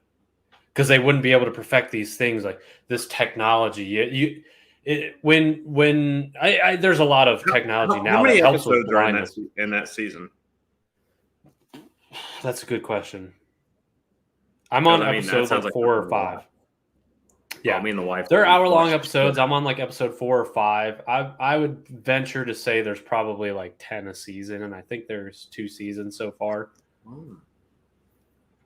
because they wouldn't be able to perfect these things like this technology. There's a lot of technology now. How many episodes are in that season? That's a good question. I'm on episodes like 4 or 5. Yeah, me and the wife. They're hour-long episodes. I'm on like episode 4 or 5. I would venture to say there's probably like 10 a season, and I think there's 2 seasons so far.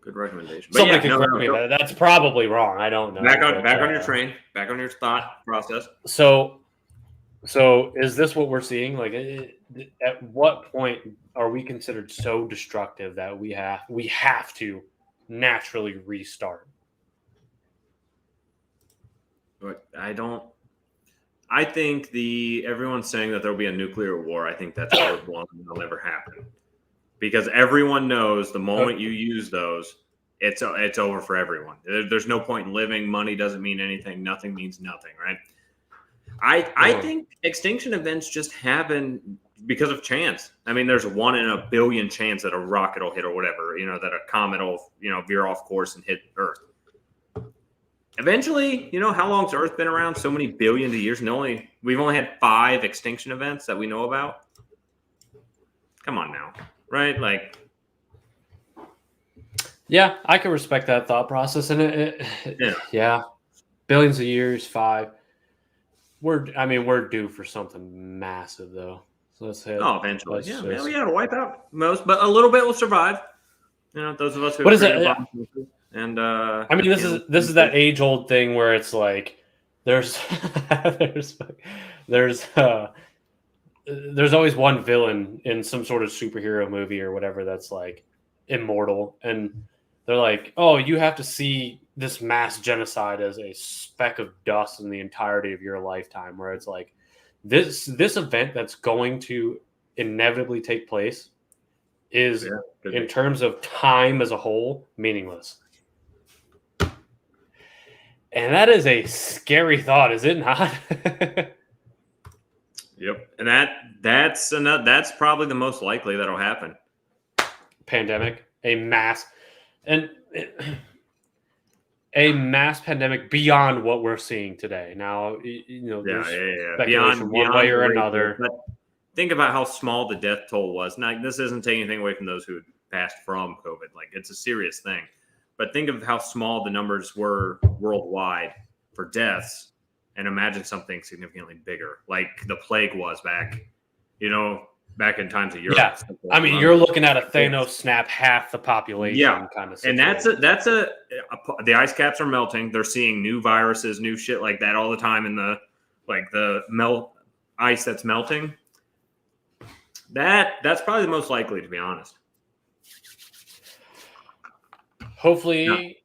Good recommendation. Somebody can correct me. That's probably wrong. I don't know. Back on your train. Back on your thought process. So is this what we're seeing? Like, at what point are we considered so destructive that we have to naturally restart? But I think everyone's saying that there'll be a nuclear war. I think that's overblown and it'll never happen. Because everyone knows the moment you use those, it's over for everyone. There's no point in living. Money doesn't mean anything. Nothing means nothing, right? I think extinction events just happen because of chance. I mean, there's 1 in a billion chance that a rocket will hit or whatever, that a comet will, veer off course and hit Earth. Eventually, how long's Earth been around? So many billions of years, and we've only had 5 extinction events that we know about. Come on now, right? Like, yeah, I can respect that thought process, and yeah, billions of years, 5. We're due for something massive though. So let's hit. Oh, eventually, we got to wipe out most, but a little bit will survive. Those of us who. What is it? And this is that age old thing where it's like there's there's always one villain in some sort of superhero movie or whatever that's like immortal, and they're like, oh, you have to see this mass genocide as a speck of dust in the entirety of your lifetime, where it's like this event that's going to inevitably take place is, in terms of time as a whole, meaningless. And that is a scary thought, is it not? Yep. And that's probably the most likely that'll happen. Pandemic, a mass pandemic beyond what we're seeing today. Now, there's speculation beyond way or another. But think about how small the death toll was. Now, this isn't taking anything away from those who passed from COVID. Like, it's a serious thing. But think of how small the numbers were worldwide for deaths, and imagine something significantly bigger, like the plague was back in times of Europe. Yeah, I mean, you're looking at a Thanos snap half the population kind of situation. And the ice caps are melting. They're seeing new viruses, new shit like that all the time in the ice that's melting. That's probably the most likely, to be honest. Hopefully,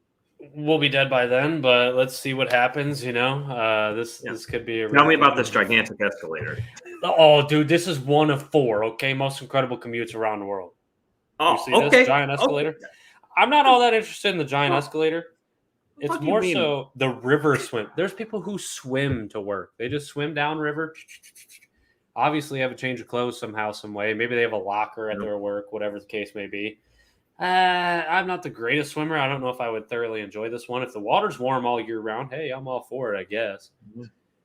we'll be dead by then, but let's see what happens. This could be. Tell me about this gigantic escalator. Oh, dude, this is one of 4. Okay, most incredible commutes around the world. Oh, you see this giant escalator? Okay. I'm not all that interested in the giant escalator. It's more so the river swim. There's people who swim to work. They just swim down river. Obviously, have a change of clothes somehow, some way. Maybe they have a locker at their work, whatever the case may be. I'm not the greatest swimmer. I don't know if I would thoroughly enjoy this one. If the water's warm all year round, hey, I'm all for it, I guess.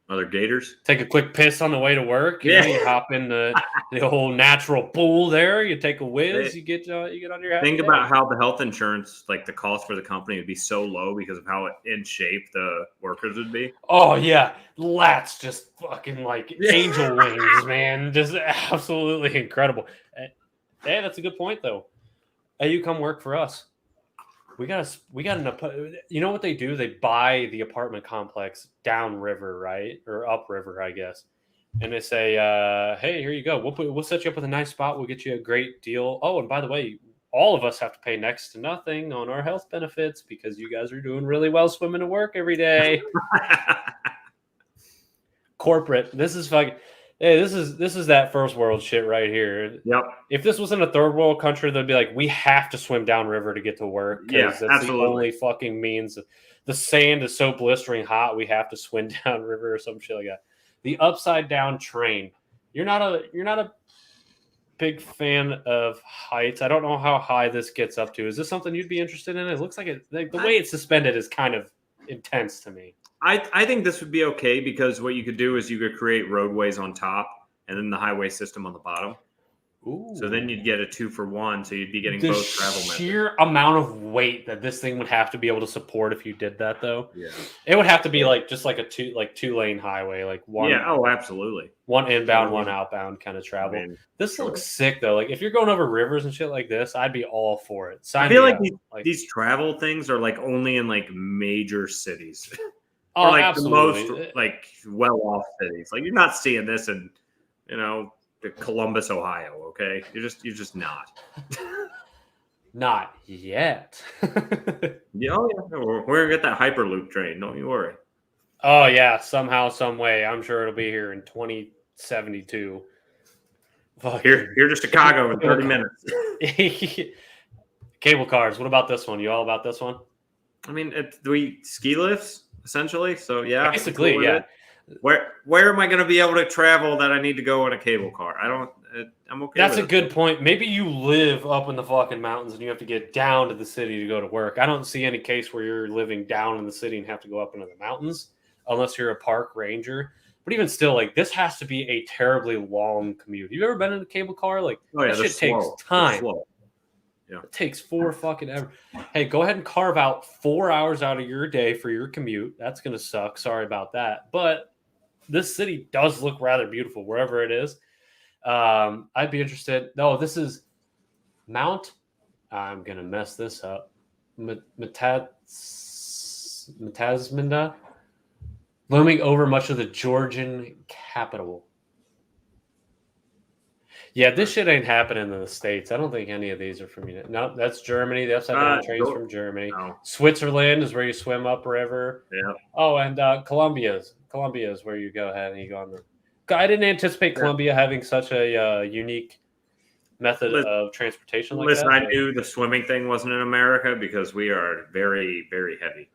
Other gators? Take a quick piss on the way to work. You hop in the whole natural pool there. You take a whiz. You get on your happy Think day. about how the health insurance, like the cost for the company, would be so low because of how in shape the workers would be. Oh yeah, lats just fucking like angel wings, man. Just absolutely incredible. Hey, that's a good point though. Hey, you come work for us. We got you know what they do? They buy the apartment complex downriver, right? Or upriver, I guess. And they say, hey, here you go. We'll set you up with a nice spot. We'll get you a great deal. Oh, and by the way, all of us have to pay next to nothing on our health benefits because you guys are doing really well swimming to work every day. Corporate. This is fucking. Hey, this is that first world shit right here. Yep. If this was in a third world country, they'd be like, we have to swim downriver to get to work. Yeah, that's absolutely. The only fucking means. The sand is so blistering hot, we have to swim downriver or some shit like that. The upside down train. You're not a big fan of heights. I don't know how high this gets up to. Is this something you'd be interested in? It looks like the way it's suspended is kind of intense to me. I think this would be okay because what you could do is you could create roadways on top and then the highway system on the bottom. Ooh. So then you'd get a 2-for-1. So you'd be getting both travel methods. The sheer amount of weight that this thing would have to be able to support if you did that, though. Yeah. It would have to be like just like a 2-lane highway, like one. Yeah. Oh, absolutely. One inbound, one outbound kind of travel. This looks sick though. Like if you're going over rivers and shit like this, I'd be all for it. I feel like these travel things are like only in like major cities. Or like absolutely. The most like well-off cities. Like you're not seeing this in, Columbus, Ohio. Okay, you're just not. Not yet. Yeah, we're gonna get that Hyperloop train. Don't you worry. Oh yeah, somehow, some way. I'm sure it'll be here in 2072. Here to Chicago in 30 minutes. Cable cars. What about this one? You all about this one? I mean, we ski lifts essentially. So yeah, basically, yeah. Where am I going to be able to travel that I need to go in a cable car? I don't. I'm okay. That's a with good point. Maybe you live up in the fucking mountains and you have to get down to the city to go to work. I don't see any case where you're living down in the city and have to go up into the mountains unless you're a park ranger. But even still, like, this has to be a terribly long commute. You ever been in a cable car? Like, that shit takes time. Yeah. It takes fucking ever. Hey, go ahead and carve out 4 hours out of your day for your commute. That's going to suck. Sorry about that. But this city does look rather beautiful wherever it is. I'd be interested. No, this is Mount. I'm going to mess this up. Matasminda, looming over much of the Georgian capital. Yeah, this shit ain't happening in the States. I don't think any of these are from you. No, that's Germany. The upside down train's from Germany. No. Switzerland is where you swim upriver. Yeah. Oh, and Colombia is where you go ahead and you go on the. I didn't anticipate Colombia having such a unique method of transportation like that. I knew the swimming thing wasn't in America because we are very, very heavy.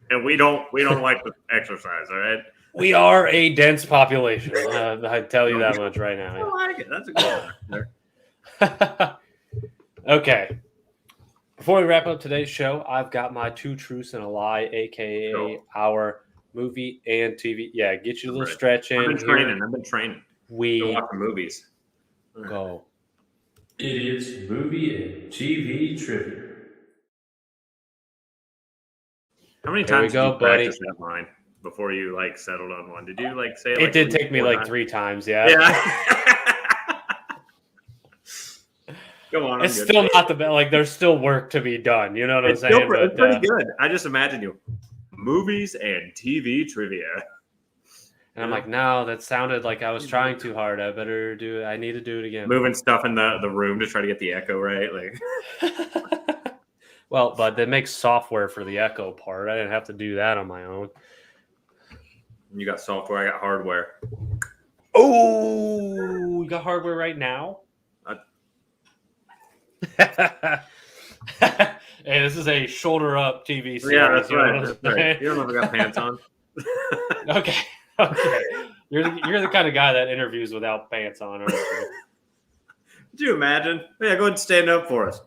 And we don't like to exercise, all right? We are a dense population. I tell you that much right now. I like it. That's a good one. Okay. Before we wrap up today's show, I've got my 2 truths and a lie, aka our movie and TV. Yeah, get you a little stretch in. I've been training. We watching movies. Go. Idiots movie and TV trivia. How many times did you practice that line before you settled on one? Did you say it? It did take me 3 times. Yeah. Come on. It's still not the best. There's still work to be done. You know what I'm saying? It's pretty good. I just imagine you movies and TV trivia. And I'm like, no, that sounded like I was trying too hard. I need to do it again. Moving stuff in the room to try to get the echo right. Well, but they make software for the echo part. I didn't have to do that on my own. You got software, I got hardware. Oh, you got hardware right now? Hey, this is a shoulder up TV series. Yeah, that's right. You don't ever got pants on. Okay. You're the kind of guy that interviews without pants on. Could you imagine? Yeah, go ahead and stand up for us.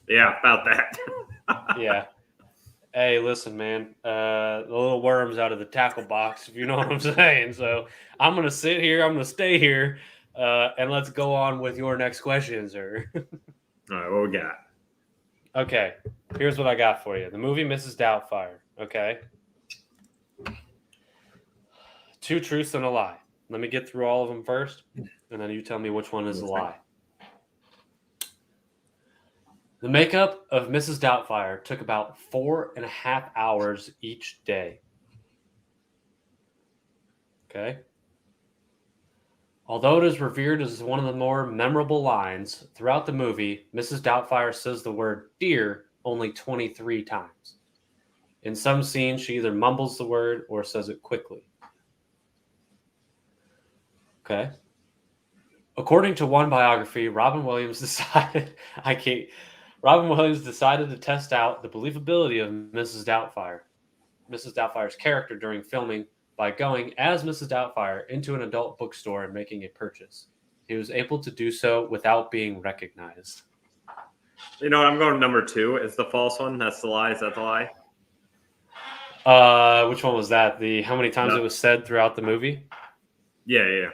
Yeah, about that. Yeah. Hey, listen, man. The little worm's out of the tackle box, if you know what I'm saying. So I'm going to sit here. I'm going to stay here. And let's go on with your next question, sir. All right, what we got? Okay. Here's what I got for you. The movie Mrs. Doubtfire. Okay. 2 truths and a lie. Let me get through all of them first, and then you tell me which one is a lie. The makeup of Mrs. Doubtfire took about 4.5 hours each day. Okay. Although it is revered as one of the more memorable lines throughout the movie, Mrs. Doubtfire says the word dear only 23 times. In some scenes, she either mumbles the word or says it quickly. Okay. According to one biography, Robin Williams decided to test out the believability of Mrs. Doubtfire's character during filming by going as Mrs. Doubtfire into an adult bookstore and making a purchase. He was able to do so without being recognized. You know what? I'm going number 2. It's the false one. That's the lie. Is that the lie? Which one was that? How many times it was said throughout the movie? Yeah.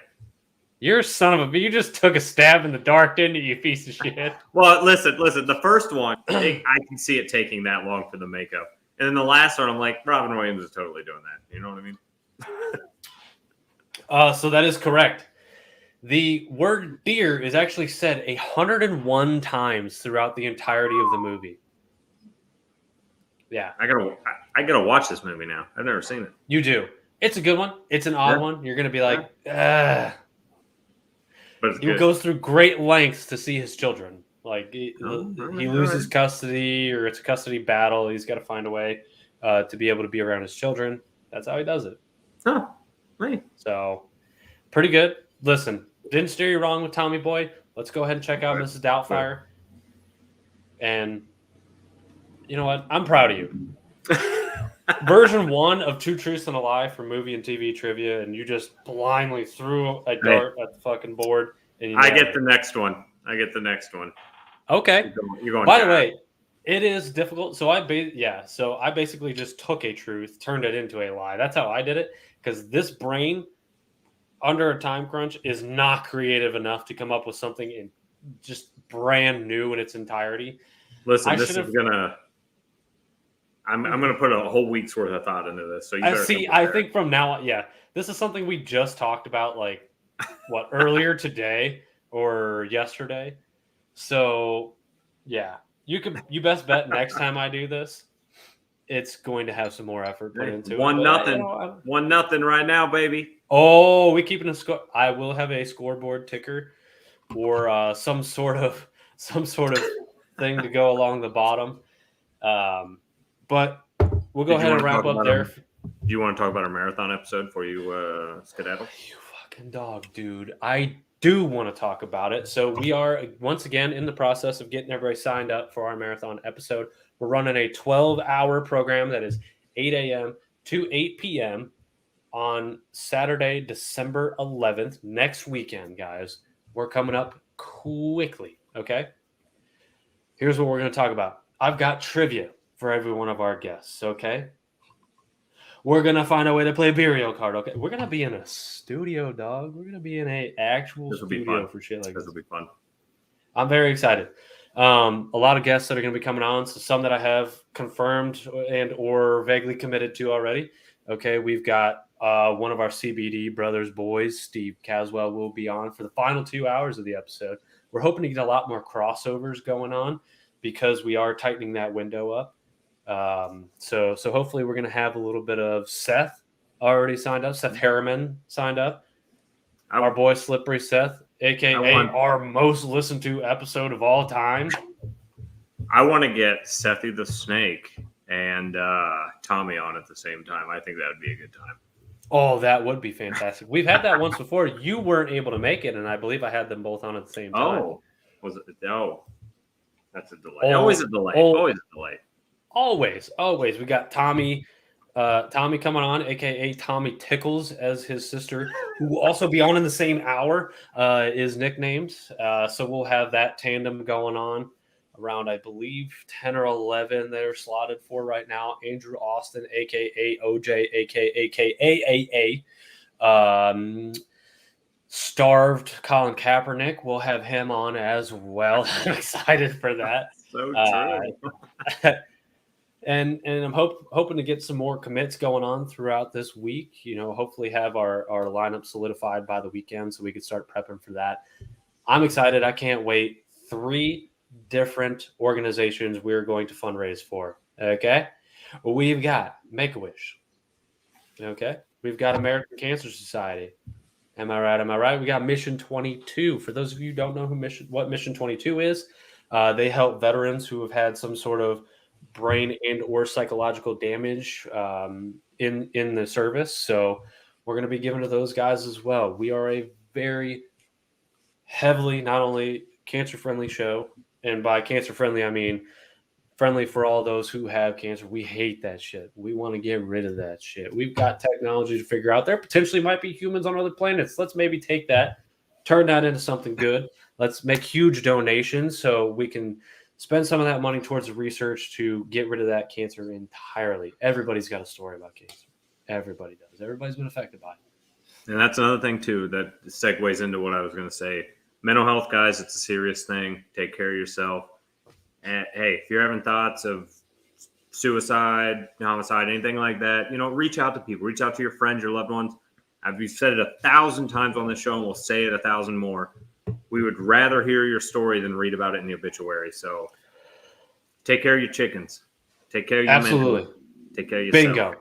You're a son of a... You just took a stab in the dark, didn't you piece of shit? Well, listen. The first one, I can see it taking that long for the makeup. And then the last one, I'm like, Robin Williams is totally doing that. You know what I mean? So that is correct. The word dear is actually said 101 times throughout the entirety of the movie. Yeah. I gotta watch this movie now. I've never seen it. You do. It's a good one. It's an odd one. You're gonna be like, But he goes through great lengths to see his children. He loses custody, or it's a custody battle. He's got to find a way to be able to be around his children. That's how he does it. Oh, right. So, pretty good. Listen, didn't steer you wrong with Tommy Boy. Let's go ahead and check out Mrs. Doubtfire. And you know what? I'm proud of you. version 1 of Two Truths and a Lie for movie and TV trivia, and you just blindly threw a dart at the fucking board. And I get the next one. Okay. You're going By down. the way, it is difficult. So I basically just took a truth, turned it into a lie. That's how I did it, because this brain, under a time crunch, is not creative enough to come up with something in just brand new in its entirety. Listen, I'm gonna put a whole week's worth of thought into this. So you better see. I think from now on, this is something we just talked about, like earlier today or yesterday. So you best bet next time I do this, it's going to have some more effort put into it. 1-0. 1-0 right now, baby. Oh, we keeping a score. I will have a scoreboard ticker or some sort of thing to go along the bottom. But we'll go ahead and wrap up there. Do you want to talk about our marathon episode before you skedaddle? You fucking dog, dude. I do want to talk about it. So we are once again in the process of getting everybody signed up for our marathon episode. We're running a 12-hour program that is 8 a.m. to 8 p.m. on Saturday, December 11th, next weekend, guys. We're coming up quickly, okay? Here's what we're going to talk about. I've got trivia for every one of our guests, okay? We're going to find a way to play Burial Card, okay? We're going to be in a studio, dog. We're going to be in an actual studio for shit like this. This will be fun. I'm very excited. A lot of guests that are going to be coming on, so some that I have confirmed and or vaguely committed to already. Okay, we've got one of our CBD brothers boys, Steve Caswell, will be on for the final 2 hours of the episode. We're hoping to get a lot more crossovers going on because we are tightening that window up. So hopefully we're going to have a little bit of Seth already signed up. Seth Harriman signed up. Our boy Slippery Seth, a.k.a. our most listened to episode of all time. I want to get Sethy the Snake and Tommy on at the same time. I think that would be a good time. Oh, that would be fantastic. We've had that once before. You weren't able to make it, and I believe I had them both on at the same time. Oh, was it? Oh, that's a delay. Always a delay. Always a delay. Always. We got Tommy coming on, aka Tommy Tickles, as his sister, who will also be on in the same hour, is nicknamed. So we'll have that tandem going on around, I believe, 10 or 11 they're slotted for right now. Andrew Austin, aka OJ, aka Starved Colin Kaepernick. We'll have him on as well. I'm excited for that. So true. And I'm hoping to get some more commits going on throughout this week. Hopefully have our lineup solidified by the weekend so we can start prepping for that. I'm excited. I can't wait. 3 different organizations we're going to fundraise for. Okay. We've got Make-A-Wish. Okay. We've got American Cancer Society. Am I right? We got Mission 22. For those of you who don't know what Mission 22 is, they help veterans who have had some sort of brain and or psychological damage in the service. So we're going to be giving to those guys as well. We are a very heavily, not only cancer-friendly show, and by cancer-friendly, I mean friendly for all those who have cancer. We hate that shit. We want to get rid of that shit. We've got technology to figure out. There potentially might be humans on other planets. Let's maybe take that, turn that into something good. Let's make huge donations so we can spend some of that money towards the research to get rid of that cancer entirely. Everybody's got a story about cancer. Everybody does. Everybody's been affected by it. And that's another thing, too, that segues into what I was going to say. Mental health, guys, it's a serious thing. Take care of yourself. And, hey, if you're having thoughts of suicide, homicide, anything like that, reach out to people. Reach out to your friends, your loved ones. We've said it 1,000 times on this show, and we'll say it 1,000 more. We would rather hear your story than read about it in the obituary. So take care of your chickens. Take care of your Absolutely. mental. Take care of yourself.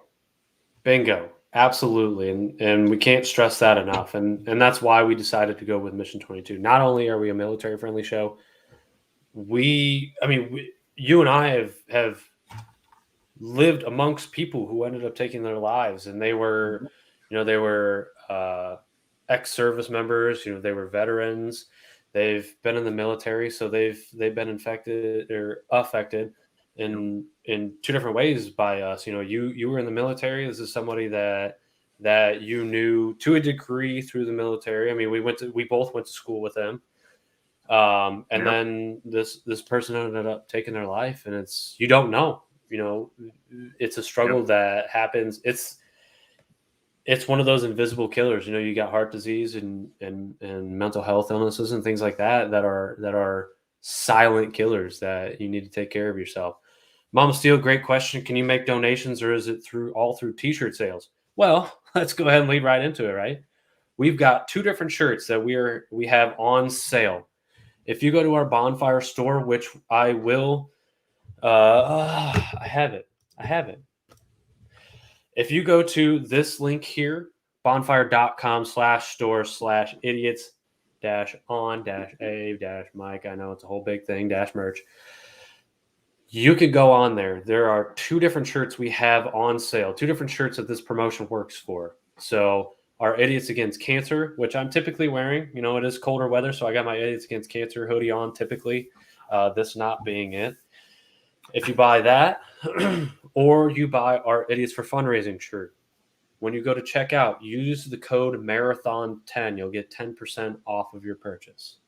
Bingo. Absolutely. And we can't stress that enough. And that's why we decided to go with Mission 22. Not only are we a military-friendly show, you and I have lived amongst people who ended up taking their lives, and they were ex-service members, they were veterans, they've been in the military, so they've been infected or affected in two different ways by us. You know, you were in the military. This is somebody that you knew to a degree through the military. I mean, we both went to school with them. And then this person ended up taking their life, and you don't know, you know, it's a struggle that happens. It's one of those invisible killers. You know, you got heart disease and mental health illnesses and things like that are silent killers that you need to take care of yourself. Mama Steel, great question. Can you make donations, or is it through t-shirt sales? Well, let's go ahead and lead right into it, right? We've got 2 different shirts that we have on sale. If you go to our Bonfire store, which I will, I have it. If you go to this link here, bonfire.com/store/idiots-on-a-Mike, I know it's a whole big thing, -merch. You could go on there. There are 2 different shirts we have on sale, 2 different shirts that this promotion works for. So our Idiots Against Cancer, which I'm typically wearing. You know, it is colder weather, so I got my Idiots Against Cancer hoodie on typically, this not being it. If you buy that, or you buy our Idiots for Fundraising shirt, when you go to checkout, use the code MARATHON10. You'll get 10% off of your purchase.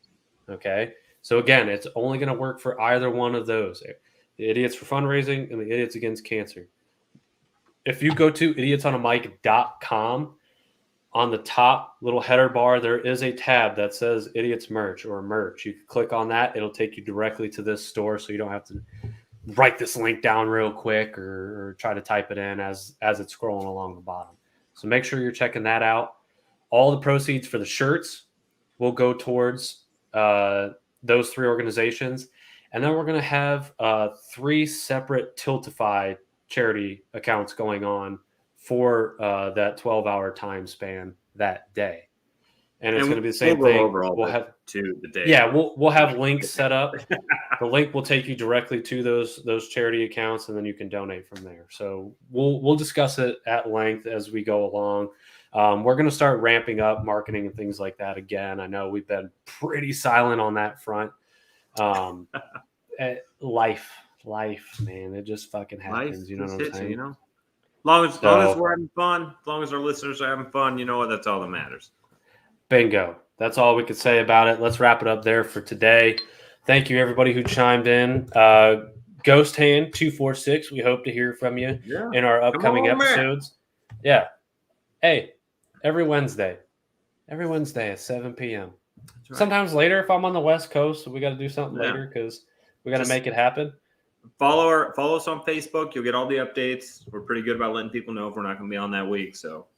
Okay? So again, it's only going to work for either one of those. The Idiots for Fundraising and the Idiots Against Cancer. If you go to idiotsonamike.com, on the top little header bar, there is a tab that says Idiots Merch or Merch. You can click on that. It'll take you directly to this store, so you don't have to write this link down real quick or try to type it in as it's scrolling along the bottom. So make sure you're checking that out. All the proceeds for the shirts will go towards those 3 organizations. And then we're going to have 3 separate Tiltify charity accounts going on for that 12-hour time span that day. And it's going to be the same thing. We'll have to the day. Yeah, we'll have links set up. The link will take you directly to those charity accounts, and then you can donate from there. So we'll discuss it at length as we go along. We're going to start ramping up marketing and things like that again. I know we've been pretty silent on that front. Life, man, it just fucking happens. You know what I'm saying? You know, as long as we're having fun, as long as our listeners are having fun, you know what? That's all that matters. Bingo. That's all we could say about it. Let's wrap it up there for today. Thank you, everybody who chimed in. Ghost Hand 246. We hope to hear from you in our upcoming episodes. Man. Yeah. Hey, every Wednesday at 7 p.m. Right. Sometimes later if I'm on the West Coast, so we got to do something later because we got to make it happen. Follow us on Facebook. You'll get all the updates. We're pretty good about letting people know if we're not going to be on that week. So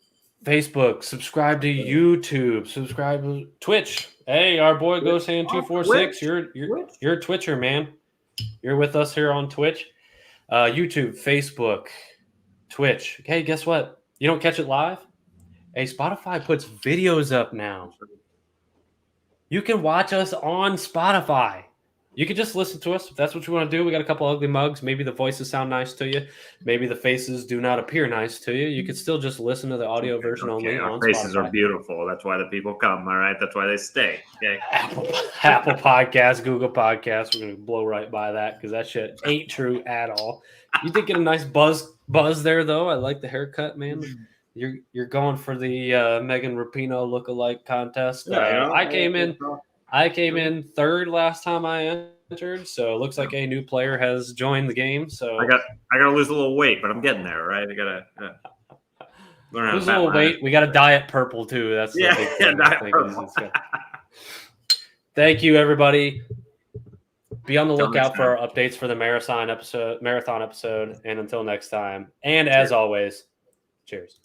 Facebook, subscribe to YouTube, subscribe to Twitch. Hey, our boy Ghost Hand 246. You're a Twitcher, man. You're with us here on Twitch. YouTube, Facebook, Twitch. Hey, guess what? You don't catch it live? Hey, Spotify puts videos up now. You can watch us on Spotify. You can just listen to us if that's what you want to do. We got a couple ugly mugs. Maybe the voices sound nice to you. Maybe the faces do not appear nice to you. You could still just listen to the audio version only. Our faces are beautiful. That's why the people come. All right. That's why they stay. Okay. Apple Podcasts, Google Podcasts. We're gonna blow right by that because that shit ain't true at all. You did get a nice buzz there though. I like the haircut, man. You're going for the Megan Rapinoe lookalike contest. I came in third last time I entered, so it looks like a new player has joined the game. So I gotta lose a little weight, but I'm getting there, right? I gotta learn how to lose a little weight. We got a diet purple too. That's the big thing. Diet purple. Thank you, everybody. Be on the lookout for our updates for the marathon episode. And until next time, and as always, cheers.